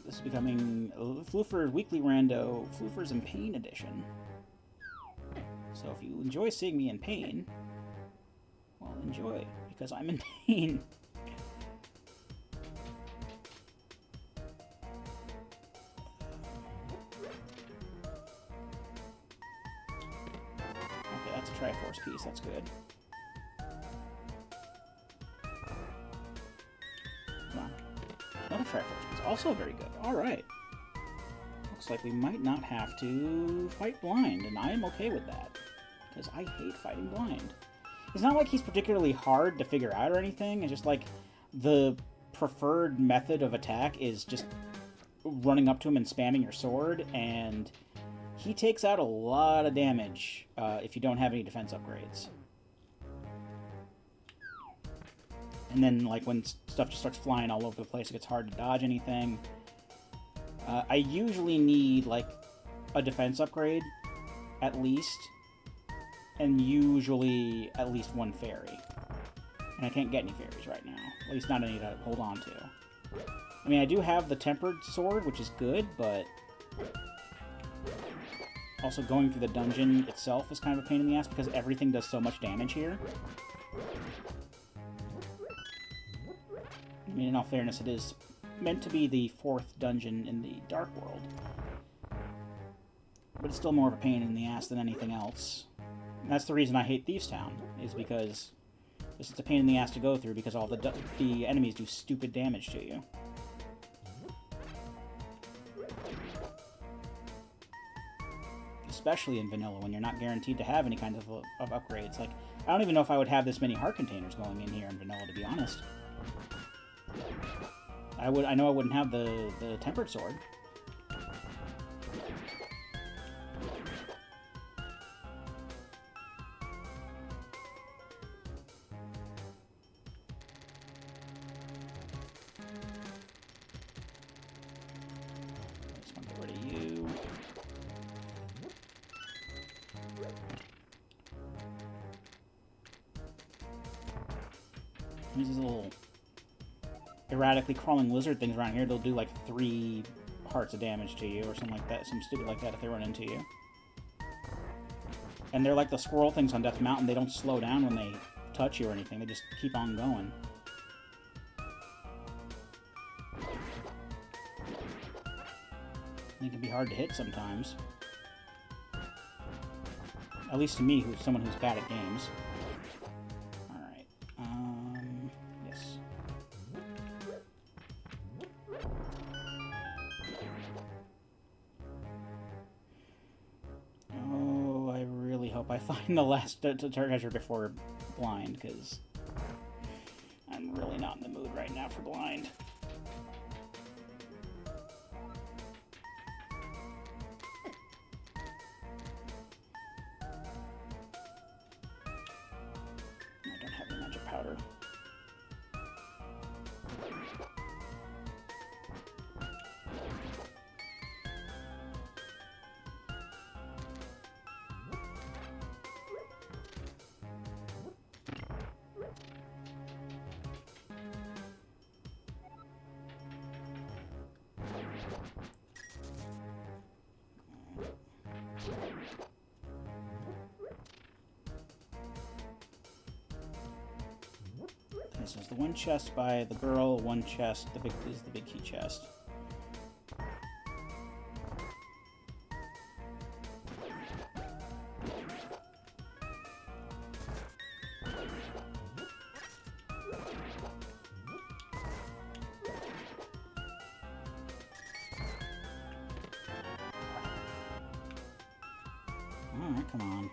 This is becoming Floofers Weekly Rando, Floofers in Pain Edition. So if you enjoy seeing me in pain, well, enjoy, because I'm in pain. Okay, that's a Triforce piece, that's good. Come on. Another Triforce piece, also very good. Alright. Looks like we might not have to fight Blind, and I am okay with that, because I hate fighting Blind. It's not like he's particularly hard to figure out or anything. It's just like the preferred method of attack is just running up to him and spamming your sword, and he takes out a lot of damage if you don't have any defense upgrades. And then, like, when stuff just starts flying all over the place, it gets hard to dodge anything. I usually need, like, a defense upgrade, at least. And usually at least 1 fairy. And I can't get any fairies right now. At least not any to hold on to. I mean, I do have the tempered sword, which is good, but... Also, going through the dungeon itself is kind of a pain in the ass, because everything does so much damage here. I mean, in all fairness, it is meant to be the 4th dungeon in the Dark World. But it's still more of a pain in the ass than anything else. That's the reason I hate Thieves Town, is because this is a pain in the ass to go through because all the enemies do stupid damage to you. Especially in vanilla, when you're not guaranteed to have any kind of upgrades. Like, I don't even know if I would have this many heart containers going in here in vanilla, to be honest. I know I wouldn't have the tempered sword. Just want to get rid of you. There's these little erratically crawling lizard things around here. They'll do like 3 hearts of damage to you or something like that. Some stupid like that if they run into you. And they're like the squirrel things on Death Mountain. They don't slow down when they touch you or anything. They just keep on going. They can be hard to hit sometimes. At least to me, who's someone who's bad at games. Alright. Yes. Oh, I really hope I find the last treasure before blind, because I'm really not in the mood right now for blind. Powder. This is the one chest by the girl, one chest, is the big key chest. Alright, come on.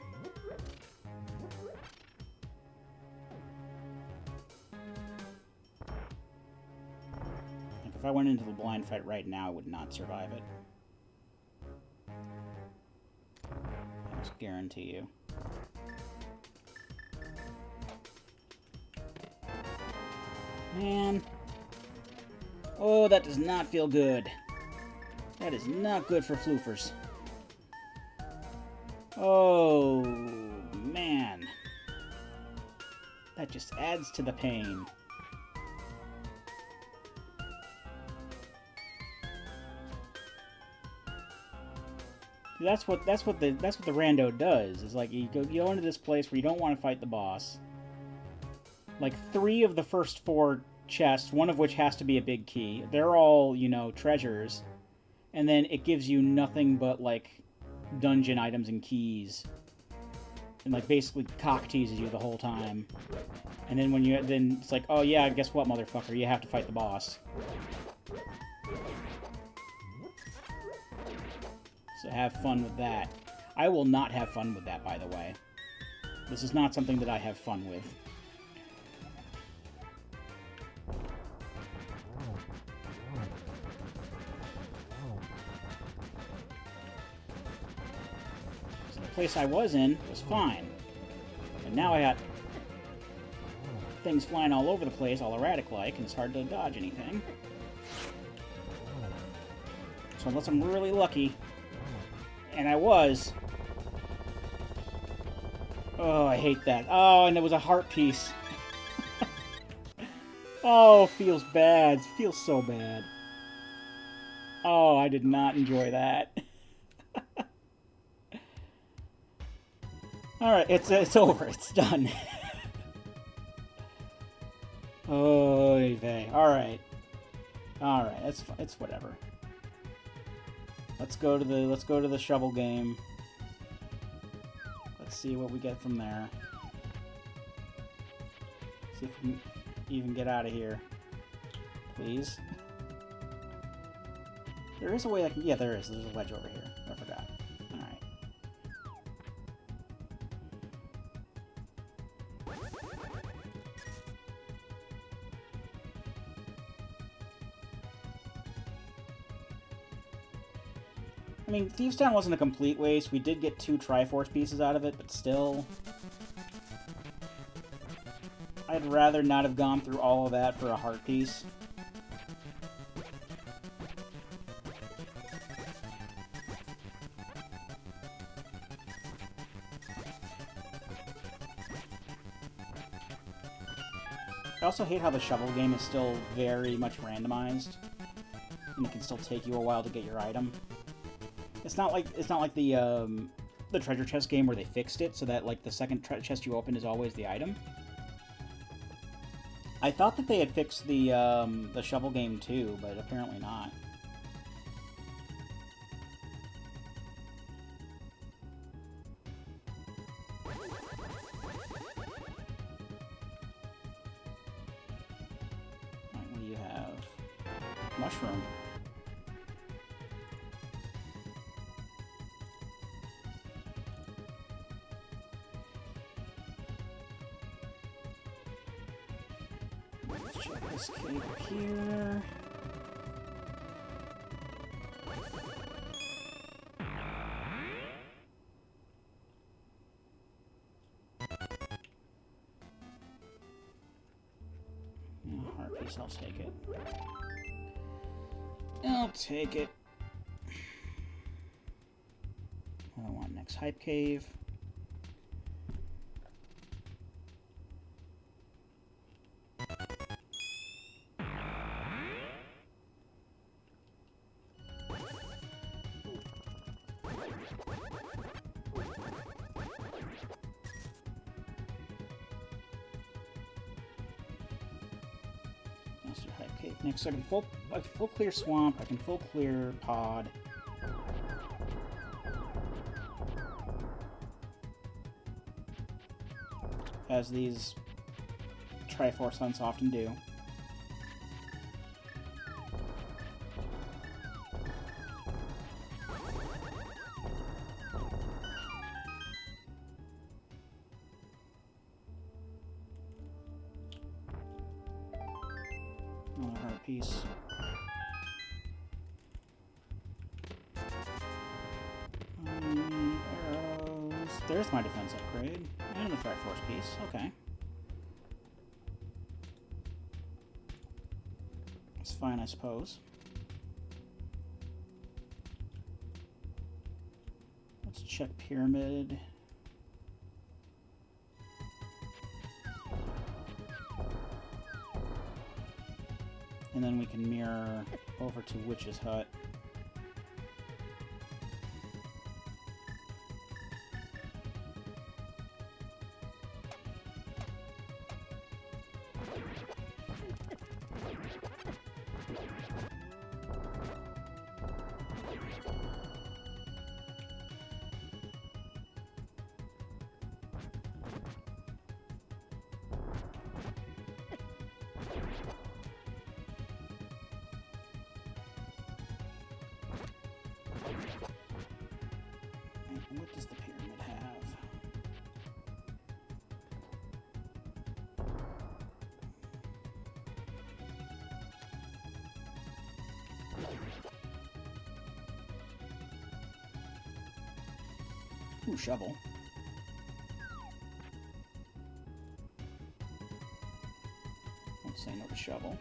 If I went into the blind fight right now, I would not survive it. I just guarantee you. Man. Oh, that does not feel good. That is not good for Floofers. Oh, man. That just adds to the pain. That's what the Rando does. Is like you go into this place where you don't want to fight the boss. Like 3 of the first 4 chests, one of which has to be a big key. They're all, you know, treasures, and then it gives you nothing but like dungeon items and keys, and like basically cock teases you the whole time. And then then it's like, oh yeah, guess what, motherfucker? You have to fight the boss. So have fun with that. I will not have fun with that, by the way. This is not something that I have fun with. So the place I was in was fine. And now I got things flying all over the place, all erratic-like, and it's hard to dodge anything. So unless I'm really lucky... And I was. Oh, I hate that. Oh, and there was a heart piece. Oh, feels bad. Feels so bad. Oh, I did not enjoy that. Alright, it's over. It's done. Oh, alright. Alright, it's whatever. Let's go to the shovel game. let's see what we get from there. See if we can even get out of here. Please. There is a way I can... Yeah, there is. There's a ledge over here. I forgot. Alright. I mean, Thieves Town wasn't a complete waste. We did get 2 Triforce pieces out of it, but still... I'd rather not have gone through all of that for a heart piece. I also hate how the shovel game is still very much randomized, and it can still take you a while to get your item. It's not like the treasure chest game where they fixed it so that like the second chest you open is always the item. I thought that they had fixed the shovel game too, but apparently not. Alright, what do you have? Mushroom. This cave up here. Heart piece, I'll take it. I'll take it. What do I want next? Hype cave. Next, I can full clear swamp. I can full clear pod. As these Triforce hunts often do. Another heart piece. Arrows. There's my defense upgrade. And the Triforce piece. Okay. It's fine, I suppose. Let's check Pyramid. And then we can mirror over to Witch's Hut. What does the pyramid have? Ooh, shovel. Won't say no to shovel.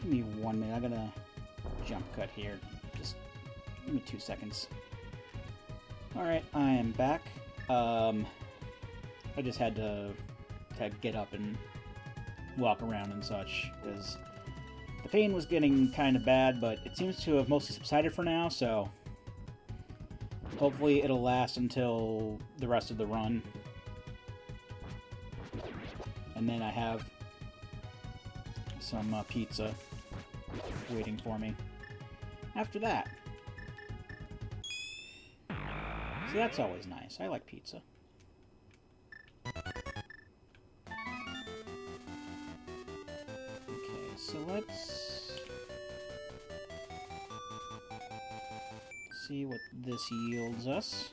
Give me 1 minute. I'm gonna jump cut here. Just give me 2 seconds. Alright, I am back. I just had to get up and walk around and such, because the pain was getting kind of bad, but it seems to have mostly subsided for now, so hopefully it'll last until the rest of the run. And then I have some pizza waiting for me after that. So that's always nice. I like pizza. Okay, so let's see what this yields us.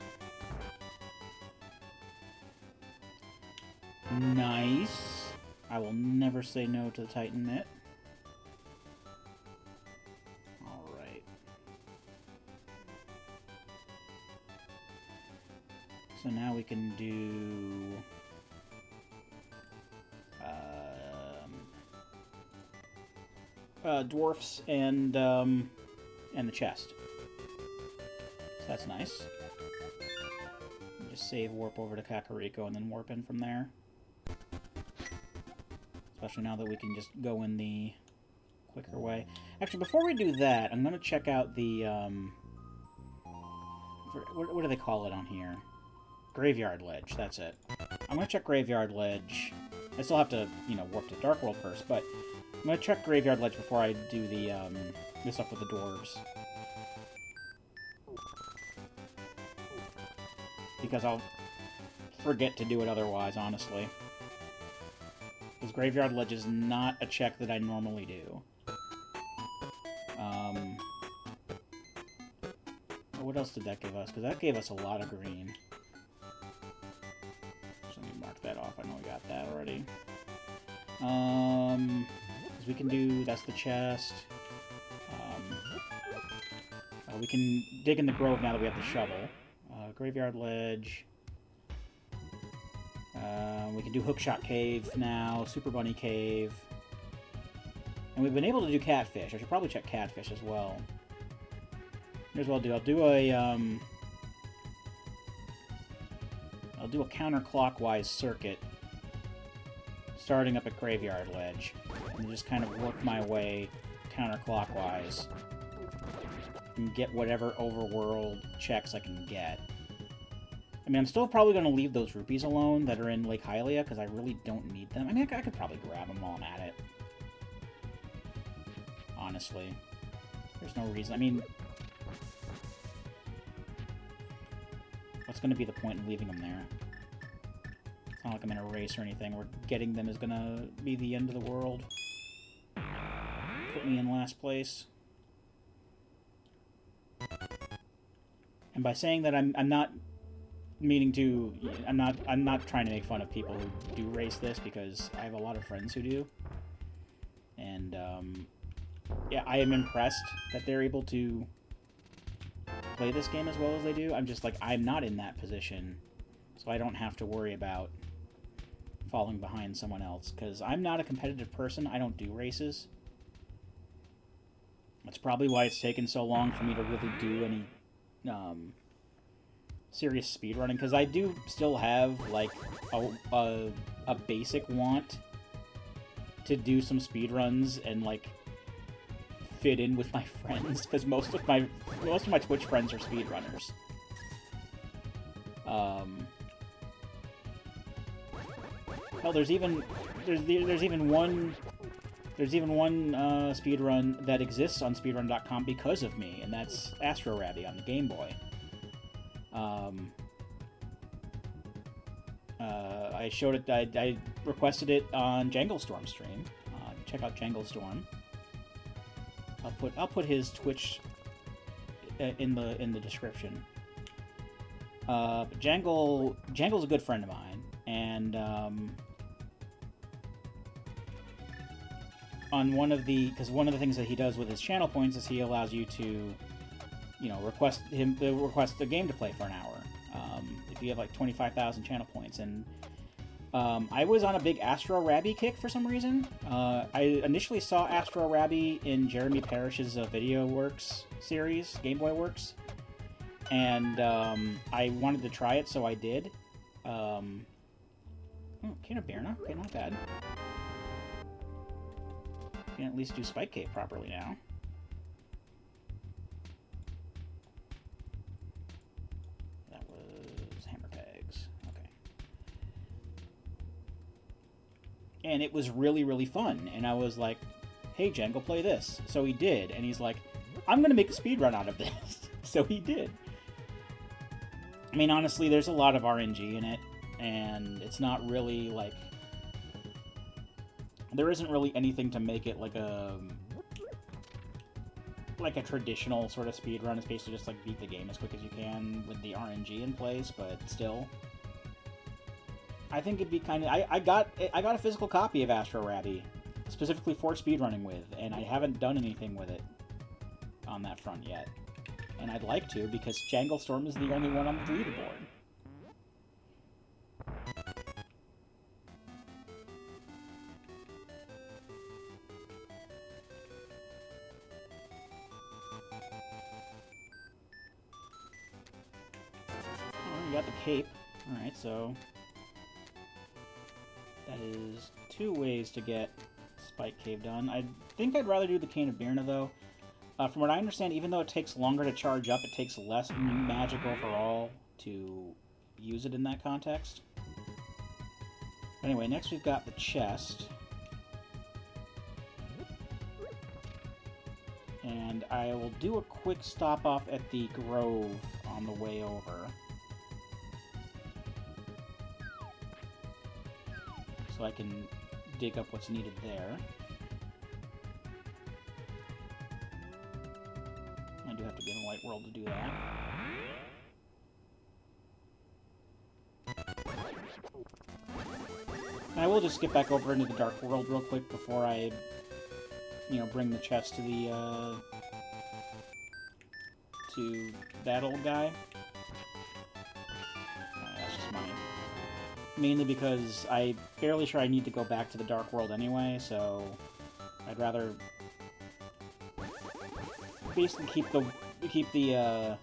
Nice. I will never say no to the Titan Mitt. Alright. So now we can do... dwarfs and the chest. So that's nice. Just save warp over to Kakariko and then warp in from there. Especially now that we can just go in the quicker way. Actually, before we do that, I'm going to check out the, what do they call it on here? Graveyard Ledge, that's it. I'm going to check Graveyard Ledge. I still have to, you know, warp to Dark World first, but I'm going to check Graveyard Ledge before I do the, this stuff with the dwarves. Because I'll forget to do it otherwise, honestly. Because Graveyard Ledge is not a check that I normally do. What else did that give us? Because that gave us a lot of green. So let me mark that off. I know we got that already. Because we can do... That's the chest. We can dig in the grove now that we have the shovel. Graveyard Ledge. We can do Hookshot Cave now, Super Bunny Cave. And we've been able to do Catfish. I should probably check Catfish as well. Here's what I'll do. I'll do a counterclockwise circuit starting up at Graveyard Ledge. And just kind of work my way counterclockwise and get whatever overworld checks I can get. I mean, I'm still probably going to leave those rupees alone that are in Lake Hylia, because I really don't need them. I mean, I could probably grab them while I'm at it. Honestly. There's no reason. I mean, what's going to be the point in leaving them there? It's not like I'm in a race or anything, where getting them is going to be the end of the world. Put me in last place. And by saying that I'm not... meaning to, I'm not trying to make fun of people who do race this, because I have a lot of friends who do, and yeah, I am impressed that they're able to play this game as well as they do. I'm just like, I'm not in that position, so I don't have to worry about falling behind someone else, because I'm not a competitive person. I don't do races. That's probably why it's taken so long for me to really do any serious speedrunning, because I do still have, like, a basic want to do some speedruns and, like, fit in with my friends, because most of my Twitch friends are speedrunners. Hell, there's even one speedrun that exists on speedrun.com because of me, and that's Astro Rabby on the Game Boy. I showed it. I requested it on Janglestorm stream. Check out Janglestorm. I'll put his Twitch in the description. But Jangle's a good friend of mine, and on one of the things that he does with his channel points is he allows you to, you know, request a game to play for an hour. If you have like 25,000 channel points, and I was on a big Astro Rabby kick for some reason. I initially saw Astro Rabby in Jeremy Parrish's Video Works series, Game Boy Works, and I wanted to try it, so I did. Can of Birna? Okay, not bad. Can at least do Spike Cave properly now. That was Hammer Pegs. Okay. And it was really, really fun. And I was like, hey, Jen, go play this. So he did, and he's like, I'm going to make a speedrun out of this. So he did. I mean, honestly, there's a lot of RNG in it, and it's not really, like... There isn't really anything to make it like a traditional sort of speedrun. It's basically just, like, beat the game as quick as you can with the RNG in place, but still... I think it'd be kind of... I got a physical copy of Astro Rabby, specifically for speedrunning with, and I haven't done anything with it on that front yet. And I'd like to, because Janglestorm is the only one on the leaderboard. Oh, you got the cape. Alright, so... That is 2 ways to get Spike Cave done. I think I'd rather do the Cane of Birna, though. From what I understand, even though it takes longer to charge up, it takes less magic overall to use it in that context. Anyway, next we've got the chest. And I will do a quick stop off at the Grove on the way over. So I can dig up what's needed there. I do have to be in the light world to do that. And I will just skip back over into the dark world real quick before I, you know, bring the chest to the, to that old guy. That's just mine. Mainly because I'm fairly sure I need to go back to the dark world anyway, so I'd rather basically keep the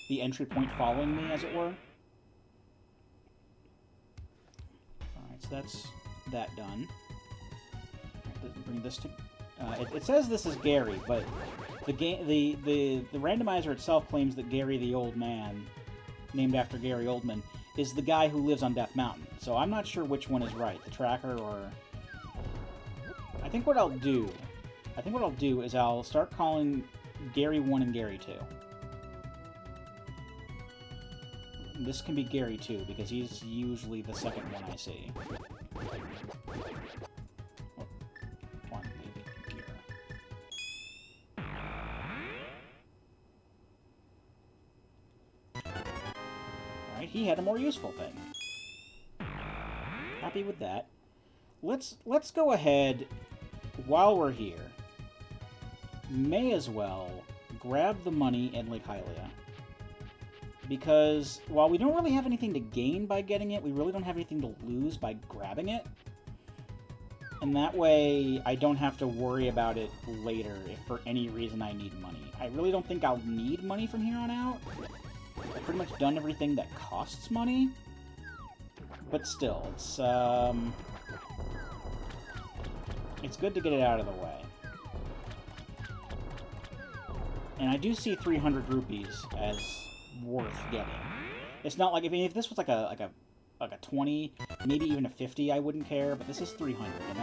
entry point following me, as it were. Alright, so that's that done. Right, bring this to... it says this is Gary, but the randomizer itself claims that Gary the Old Man, named after Gary Oldman, is the guy who lives on Death Mountain. So I'm not sure which one is right, the tracker or... I think what I'll do is I'll start calling Gary 1 and Gary 2. This can be Gary 2, because he's usually the second one I see. Oh, 1, maybe, Gary. Alright, he had a more useful thing. Happy with that. Let's go ahead, while we're here, may as well grab the money in Lake Hylia. Because while we don't really have anything to gain by getting it, we really don't have anything to lose by grabbing it. And that way, I don't have to worry about it later if for any reason I need money. I really don't think I'll need money from here on out. I've pretty much done everything that costs money. But still, it's good to get it out of the way. And I do see 300 rupees as worth getting. It's not like, if this was like a 20, maybe even a 50, I wouldn't care, but this is 300, and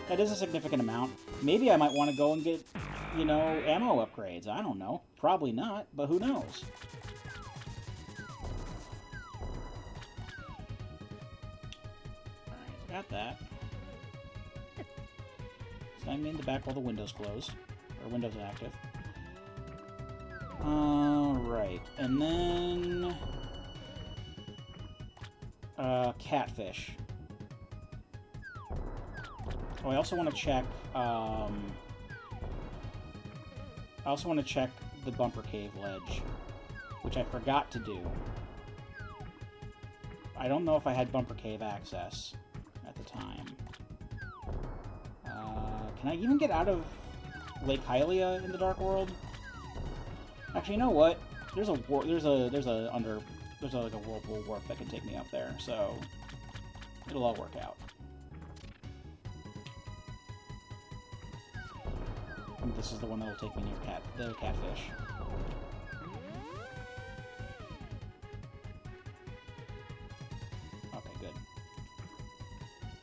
that is a significant amount. Maybe I might want to go and get, you know, ammo upgrades. I don't know. Probably not, but who knows? Alright, got that. So I'm in the back while the window's closed, or window's active. Alright, and then... catfish. Oh, I also want to check, I also want to check the Bumper Cave ledge, which I forgot to do. I don't know if I had Bumper Cave access at the time. Can I even get out of Lake Hylia in the Dark World? Actually, you know what? There's like a whirlpool warp that can take me up there, so it'll all work out. And this is the one that'll take me near the catfish. Okay, good.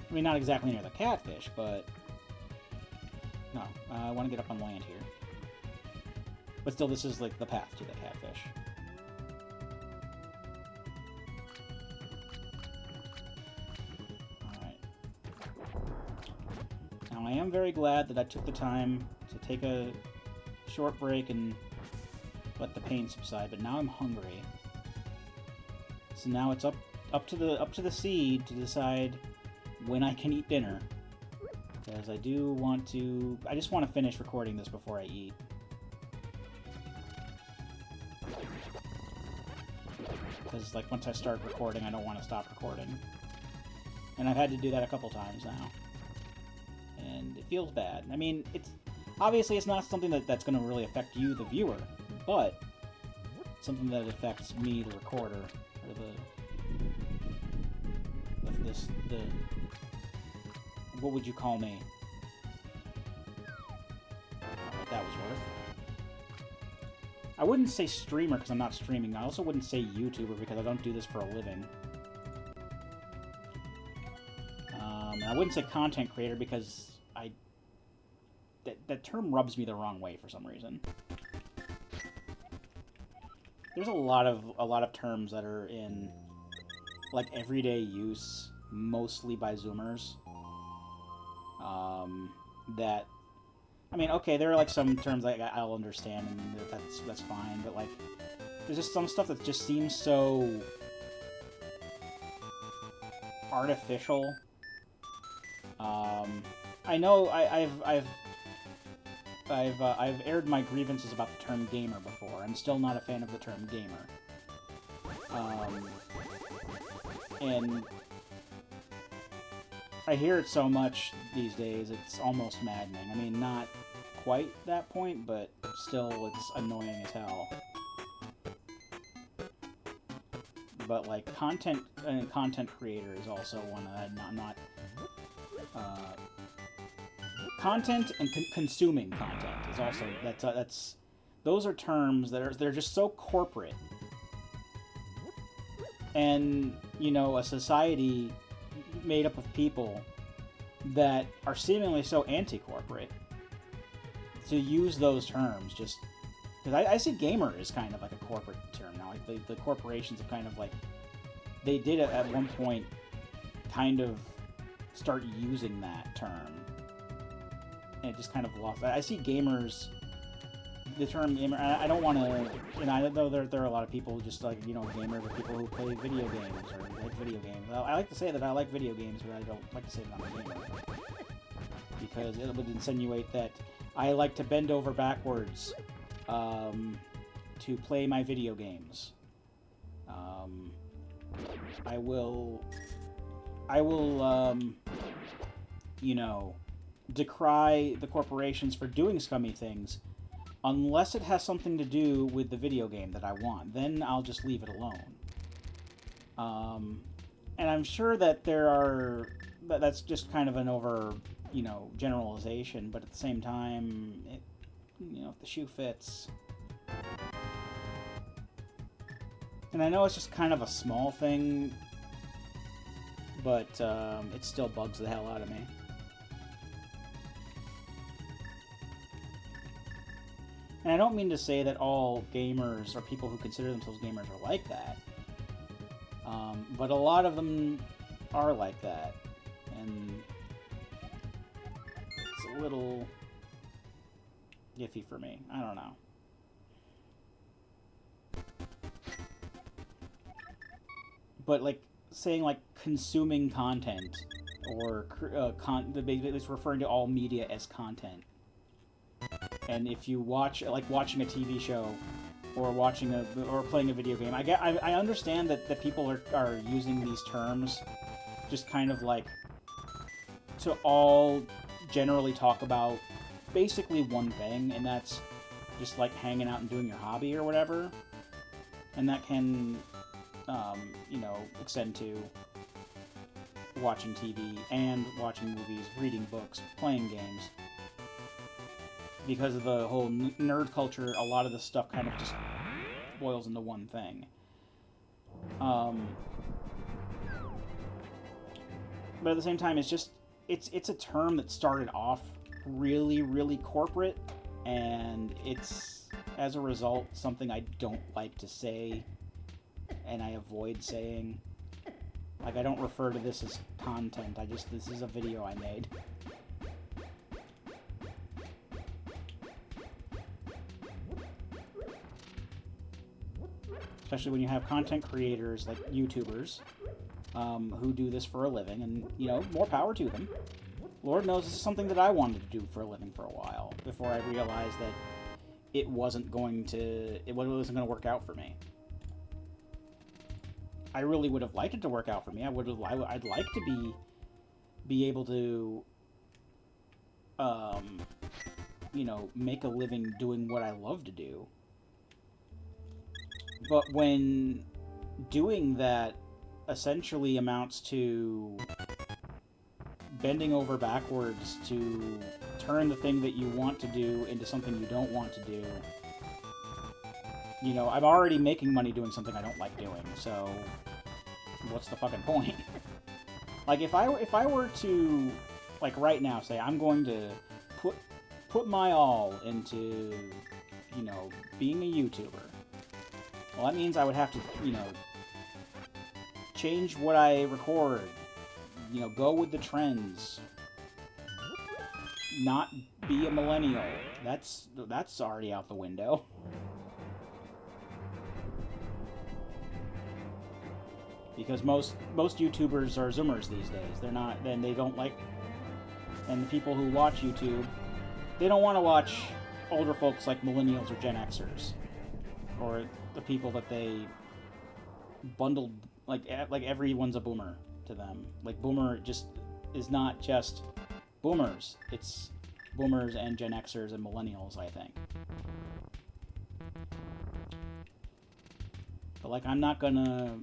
I mean, not exactly near the catfish, but no, I want to get up on land here. But still, this is like the path to the catfish. Alright. Now, I am very glad that I took the time to take a short break and let the pain subside, but now I'm hungry. So now it's up to the seed to decide when I can eat dinner. Because I do want to... I just want to finish recording this before I eat. Because, like, once I start recording, I don't want to stop recording. And I've had to do that a couple times now. And it feels bad. I mean, it's... Obviously, it's not something that's going to really affect you, the viewer. But something that affects me, the recorder, or the what would you call me? Alright, that was worth. I wouldn't say streamer because I'm not streaming. I also wouldn't say YouTuber because I don't do this for a living. And I wouldn't say content creator because that term rubs me the wrong way for some reason. There's a lot of terms that are in like everyday use, mostly by Zoomers. That, I mean, okay, there are like some terms like I'll understand and that's fine, but like there's just some stuff that just seems so artificial. I know I've aired my grievances about the term gamer before. I'm still not a fan of the term gamer. And I hear it so much these days, it's almost maddening. I mean, not quite that point, but still, it's annoying as hell. But, like, content creator is also one that I'm not content and consuming content is also, those are terms that they're just so corporate. And, you know, a society made up of people that are seemingly so anti-corporate to use those terms just because I see gamer as kind of like a corporate term now. Like the corporations have kind of like they did at one point kind of start using that term, and it just kind of lost. I see gamers. The term gamer, I don't want to, you know, I know there are a lot of people just like, you know, gamers are people who play video games or like video games. I like to say that I like video games, but I don't like to say that I'm a gamer. Because it would insinuate that I like to bend over backwards to play my video games. I will, you know, decry the corporations for doing scummy things unless it has something to do with the video game that I want. Then I'll just leave it alone. And I'm sure that that's just kind of an over, you know, generalization, but at the same time, you know, if the shoe fits. And I know it's just kind of a small thing, but it still bugs the hell out of me. And I don't mean to say that all gamers or people who consider themselves gamers are like that. But a lot of them are like that. And it's a little iffy for me. I don't know. But, like, saying, like, consuming content or it's referring to all media as content. And if you watch, like, watching a TV show or or playing a video game, I understand that people are using these terms just kind of like to all generally talk about basically one thing, and that's just like hanging out and doing your hobby or whatever. And that can, you know, extend to watching TV and watching movies, reading books, playing games. Because of the whole nerd culture, a lot of this stuff kind of just boils into one thing. But at the same time, it's a term that started off really, really corporate, and it's, as a result, something I don't like to say, and I avoid saying. Like, I don't refer to this as content, this is a video I made. Especially when you have content creators like YouTubers who do this for a living, and, you know, more power to them. Lord knows this is something that I wanted to do for a living for a while before I realized that it wasn't going to work out for me. I really would have liked it to work out for me. I'd like to be able to, you know, make a living doing what I love to do. But when doing that essentially amounts to bending over backwards to turn the thing that you want to do into something you don't want to do, you know, I'm already making money doing something I don't like doing, so what's the fucking point? Like, if I were to, like, right now say I'm going to put my all into, you know, being a YouTuber, well, that means I would have to, you know, change what I record, you know, go with the trends, not be a millennial. That's already out the window. Because most YouTubers are Zoomers these days. They're not, and they don't like, and the people who watch YouTube, they don't want to watch older folks like millennials or Gen Xers, or the people that they bundled, like everyone's a boomer to them. Like, boomer just is not just boomers, it's boomers and Gen Xers and millennials, I think. But, like, I'm not gonna,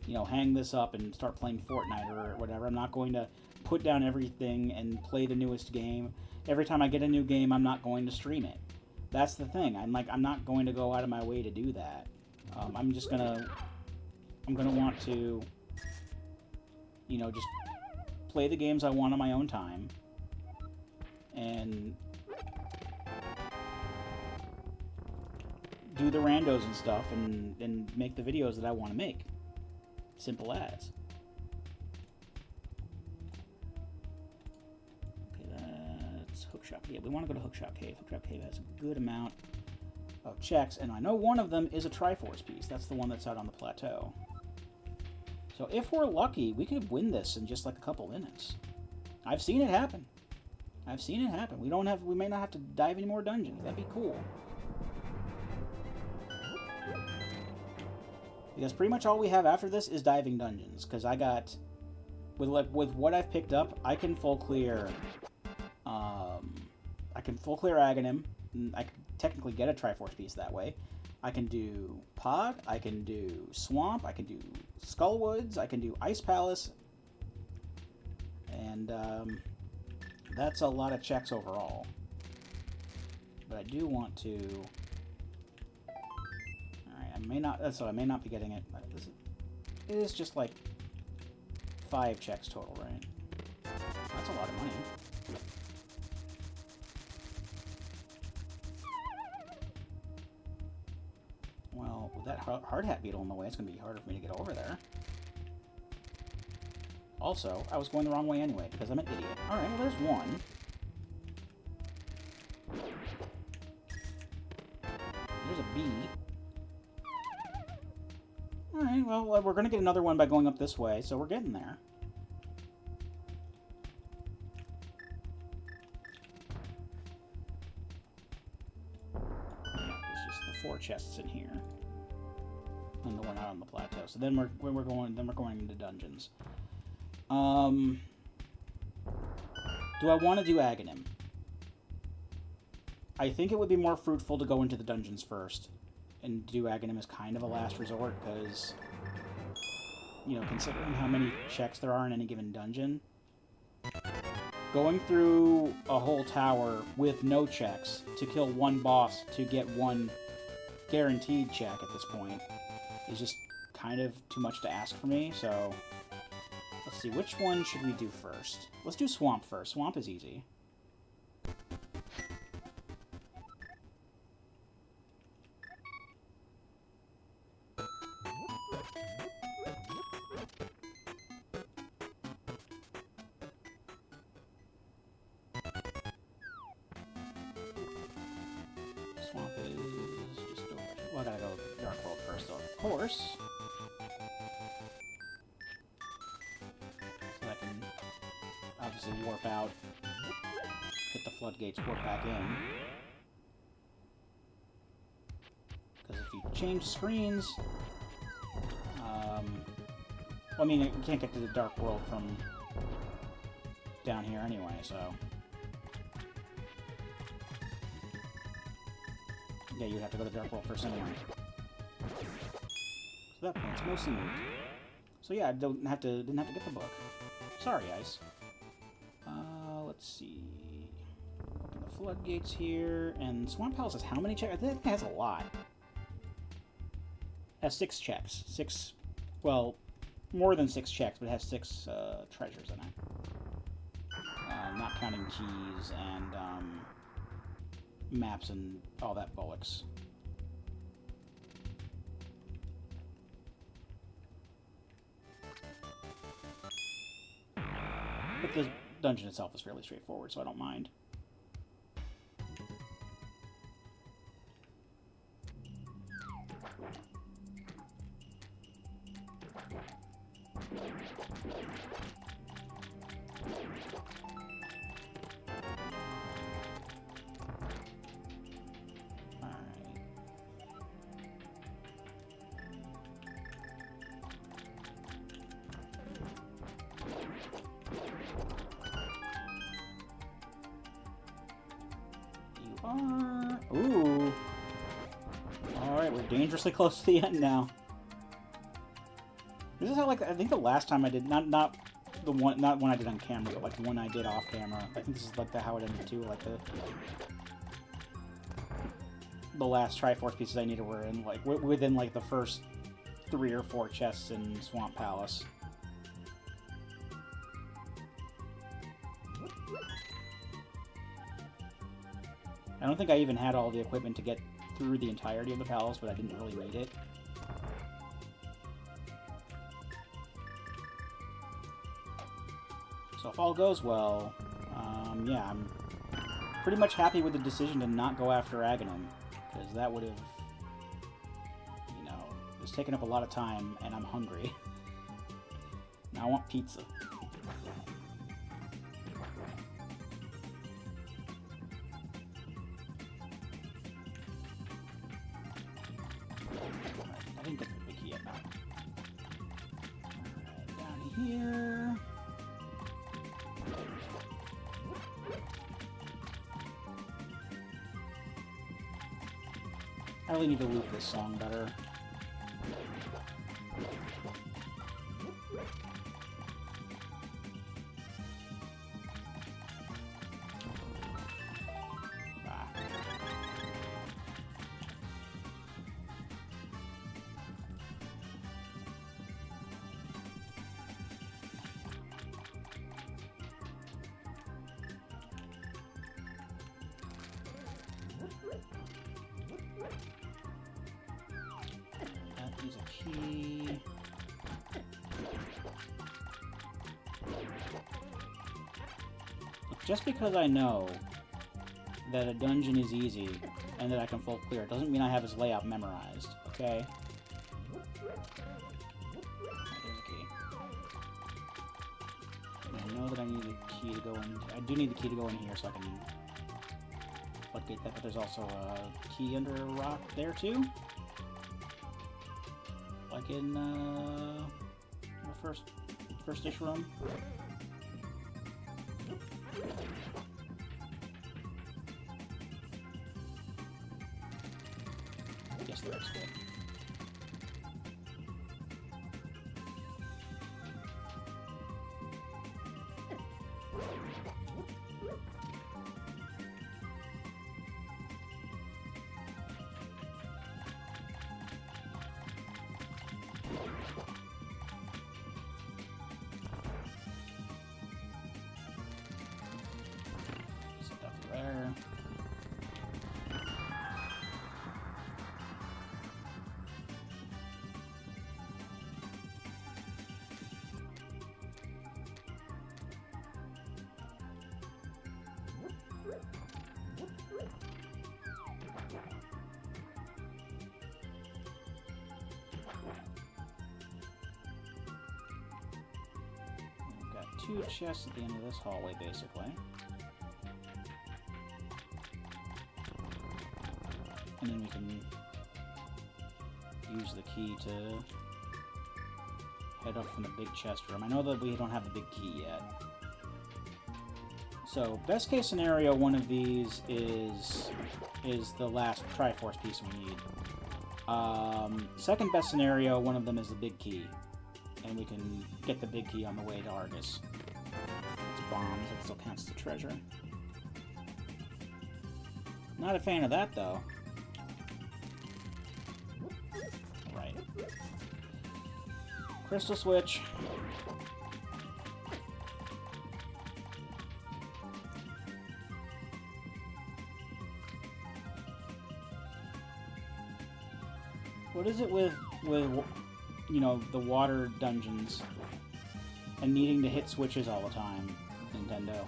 you know, hang this up and start playing Fortnite or whatever. I'm not going to put down everything and play the newest game. Every time I get a new game, I'm not going to stream it. That's the thing. I'm not going to go out of my way to do that. I'm gonna want to, you know, just play the games I want on my own time, and do the randos and stuff, and make the videos that I want to make. Simple as. Okay, that's Hookshot. Yeah, we want to go to Hookshot Cave. Hookshot Cave has a good amount of checks, and I know one of them is a Triforce piece. That's the one that's out on the plateau. So if we're lucky, we could win this in just like a couple minutes. I've seen it happen. I've seen it happen. We may not have to dive any more dungeons. That'd be cool. Because pretty much all we have after this is diving dungeons. Because I got, with what I've picked up, I can full clear. I can full clear Aghanim. I can technically get a Triforce piece that way. I can do Pod. I can do Swamp. I can do Skullwoods. I can do Ice Palace. And that's a lot of checks overall. But I do want to. I may not be getting it. It is just like 5 checks total, right? That's a lot of money. Well, with that hard hat beetle in the way, it's going to be harder for me to get over there. Also, I was going the wrong way anyway, because I'm an idiot. Alright, well, there's one. There's a bee. Alright, well, we're going to get another one by going up this way, so we're getting there. There's just the 4 chests in here. And the one out on the plateau. So then we're going into dungeons. Do I want to do Aghanim? I think it would be more fruitful to go into the dungeons first and do Aghanim as kind of a last resort, because, you know, considering how many checks there are in any given dungeon, going through a whole tower with no checks to kill one boss to get one guaranteed check at this point is just kind of too much to ask for me, so let's see, which one should we do first? Let's do Swamp first. Swamp is easy. Swamp is just over. Well, I gotta go Dark World first, though, of course. So I can obviously warp out, hit the floodgates, warp back in. Because if you change screens, well, I mean, you can't get to the Dark World from down here anyway, so... Yeah, you'd have to go to the Dark World first anyway. So that point's mostly moved. So yeah, I didn't have to get the book. Sorry, Ice. Let's see. Open the floodgates here, and Swamp Palace has how many checks? I think it has a lot. It has 6 checks. 6, well, more than 6 checks, but it has 6 treasures in it. Not counting keys and maps and all that bollocks. But the dungeon itself is fairly straightforward, so I don't mind. Ooh. Alright, we're dangerously close to the end now. This is how, like, I think the last time I did, not the one, not one I did on camera, but like the one I did off camera. I think this is like how it ended too, like the last Triforce pieces I needed were in, like, within, like, the first 3 or 4 chests in Swamp Palace. I don't think I even had all the equipment to get through the entirety of the palace, but I didn't really need it. So if all goes well, yeah, I'm pretty much happy with the decision to not go after Aghanim, because that would have, you know, it's taken up a lot of time, and I'm hungry. Now I want pizza. I didn't get the big key yet, now. Alright, down here. I really need to loop this song better. Use a key. Just because I know that a dungeon is easy and that I can full clear, doesn't mean I have his layout memorized, okay? There's a key. I know that I need a key to go in. I do need the key to go in here so I can floodgate that, but there's also a key under a rock there too. Like in the first-ish room. Yes, that's good. 2 chests at the end of this hallway, basically. And then we can use the key to head up from the big chest room. I know that we don't have the big key yet. So, best case scenario, one of these is the last Triforce piece we need. Second best scenario, one of them is the big key. And we can get the big key on the way to Argus. It's bombs, it still counts as a treasure. Not a fan of that, though. Right. Crystal switch. What is it with you know, the water dungeons and needing to hit switches all the time, Nintendo?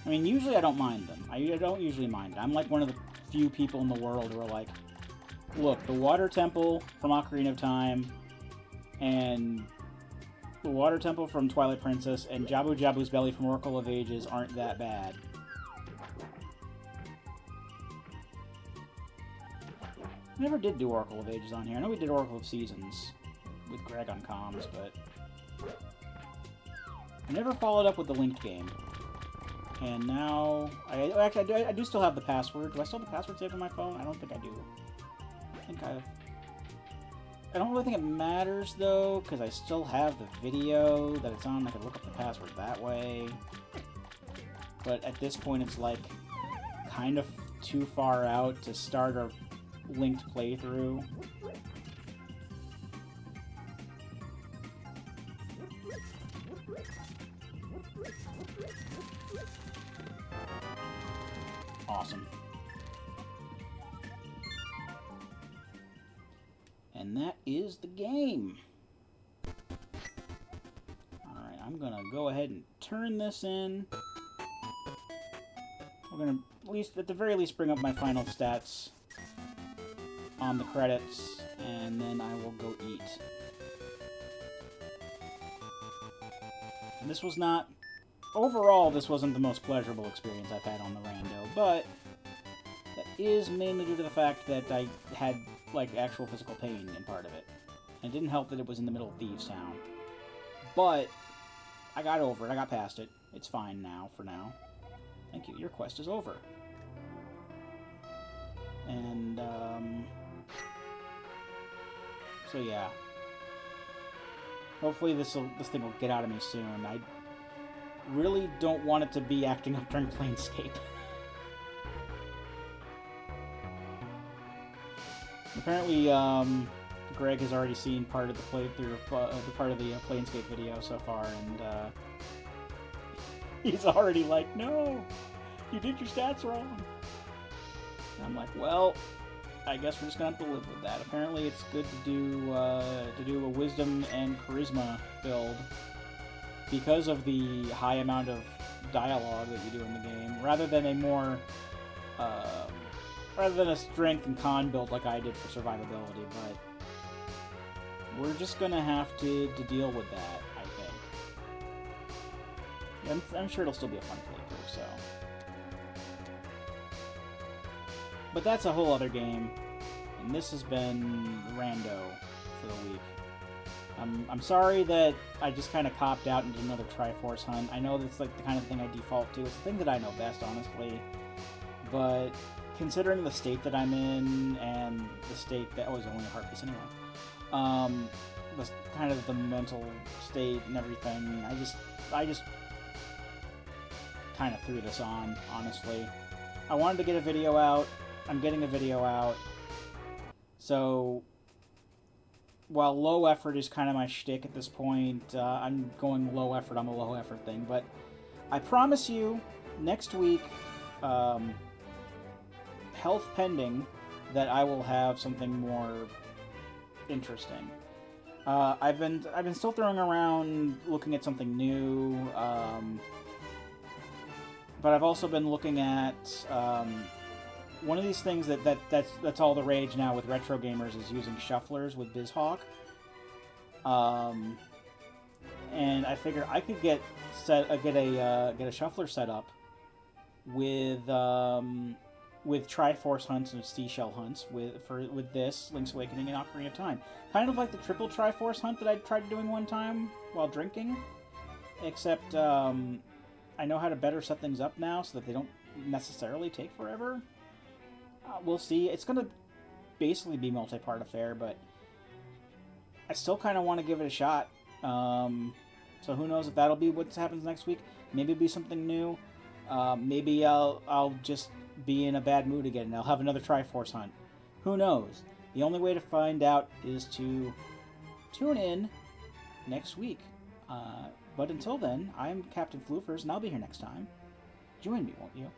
I mean, usually I don't mind them. I don't usually mind. I'm like one of the few people in the world who are like, look, the Water Temple from Ocarina of Time and the Water Temple from Twilight Princess and Jabu Jabu's Belly from Oracle of Ages aren't that bad. I never did do Oracle of Ages on here. I know we did Oracle of Seasons with Greg on comms, but I never followed up with the linked game. And now, I do still have the password. Do I still have the password saved on my phone? I don't think I do. I think I don't really think it matters, though, because I still have the video that it's on. I can look up the password that way. But at this point, it's, like, kind of too far out to start a linked playthrough. Awesome. And that is the game. Alright, I'm gonna go ahead and turn this in. We're gonna, at the very least, bring up my final stats on the credits, and then I will go eat. And this was not... Overall, this wasn't the most pleasurable experience I've had on the Rando, but that is mainly due to the fact that I had, like, actual physical pain in part of it. And it didn't help that it was in the middle of Thieves Town. But I got over it. I got past it. It's fine now, for now. Thank you. Your quest is over. And, so yeah. Hopefully this thing will get out of me soon. I really don't want it to be acting up during Planescape. Apparently, Greg has already seen part of the playthrough, part of the Planescape video so far, and he's already like, "No, you did your stats wrong." And I'm like, "Well, I guess we're just gonna have to live with that." Apparently, it's good to do a Wisdom and Charisma build because of the high amount of dialogue that you do in the game, rather than a more rather than a strength and con build like I did for survivability. But we're just gonna have to deal with that, I think. I'm sure it'll still be a fun playthrough, so. But that's a whole other game, and this has been Rando for the week. I'm sorry that I just kind of copped out and did another Triforce hunt. I know that's like the kind of thing I default to. It's the thing that I know best, honestly. But considering the state that I'm in and the state that was only a heart piece anyway, the kind of the mental state and everything, I just kind of threw this on, honestly. I wanted to get a video out. I'm getting a video out. So while low effort is kind of my shtick at this point, I'm going low effort on the low effort thing. But I promise you, next week, health pending, that I will have something more interesting. I've been still throwing around looking at something new, but I've also been looking at one of these things that's all the rage now with retro gamers is using shufflers with BizHawk. And I figure I could get a shuffler set up with Triforce hunts and Seashell hunts with this Link's Awakening and Ocarina of Time. Kind of like the triple Triforce hunt that I tried doing one time while drinking, except I know how to better set things up now so that they don't necessarily take forever. We'll see. It's going to basically be multi-part affair, but I still kind of want to give it a shot. So who knows if that'll be what happens next week. Maybe it'll be something new. Maybe I'll just be in a bad mood again and I'll have another Triforce hunt. Who knows? The only way to find out is to tune in next week. But until then, I'm Captain Floofers, and I'll be here next time. Join me, won't you?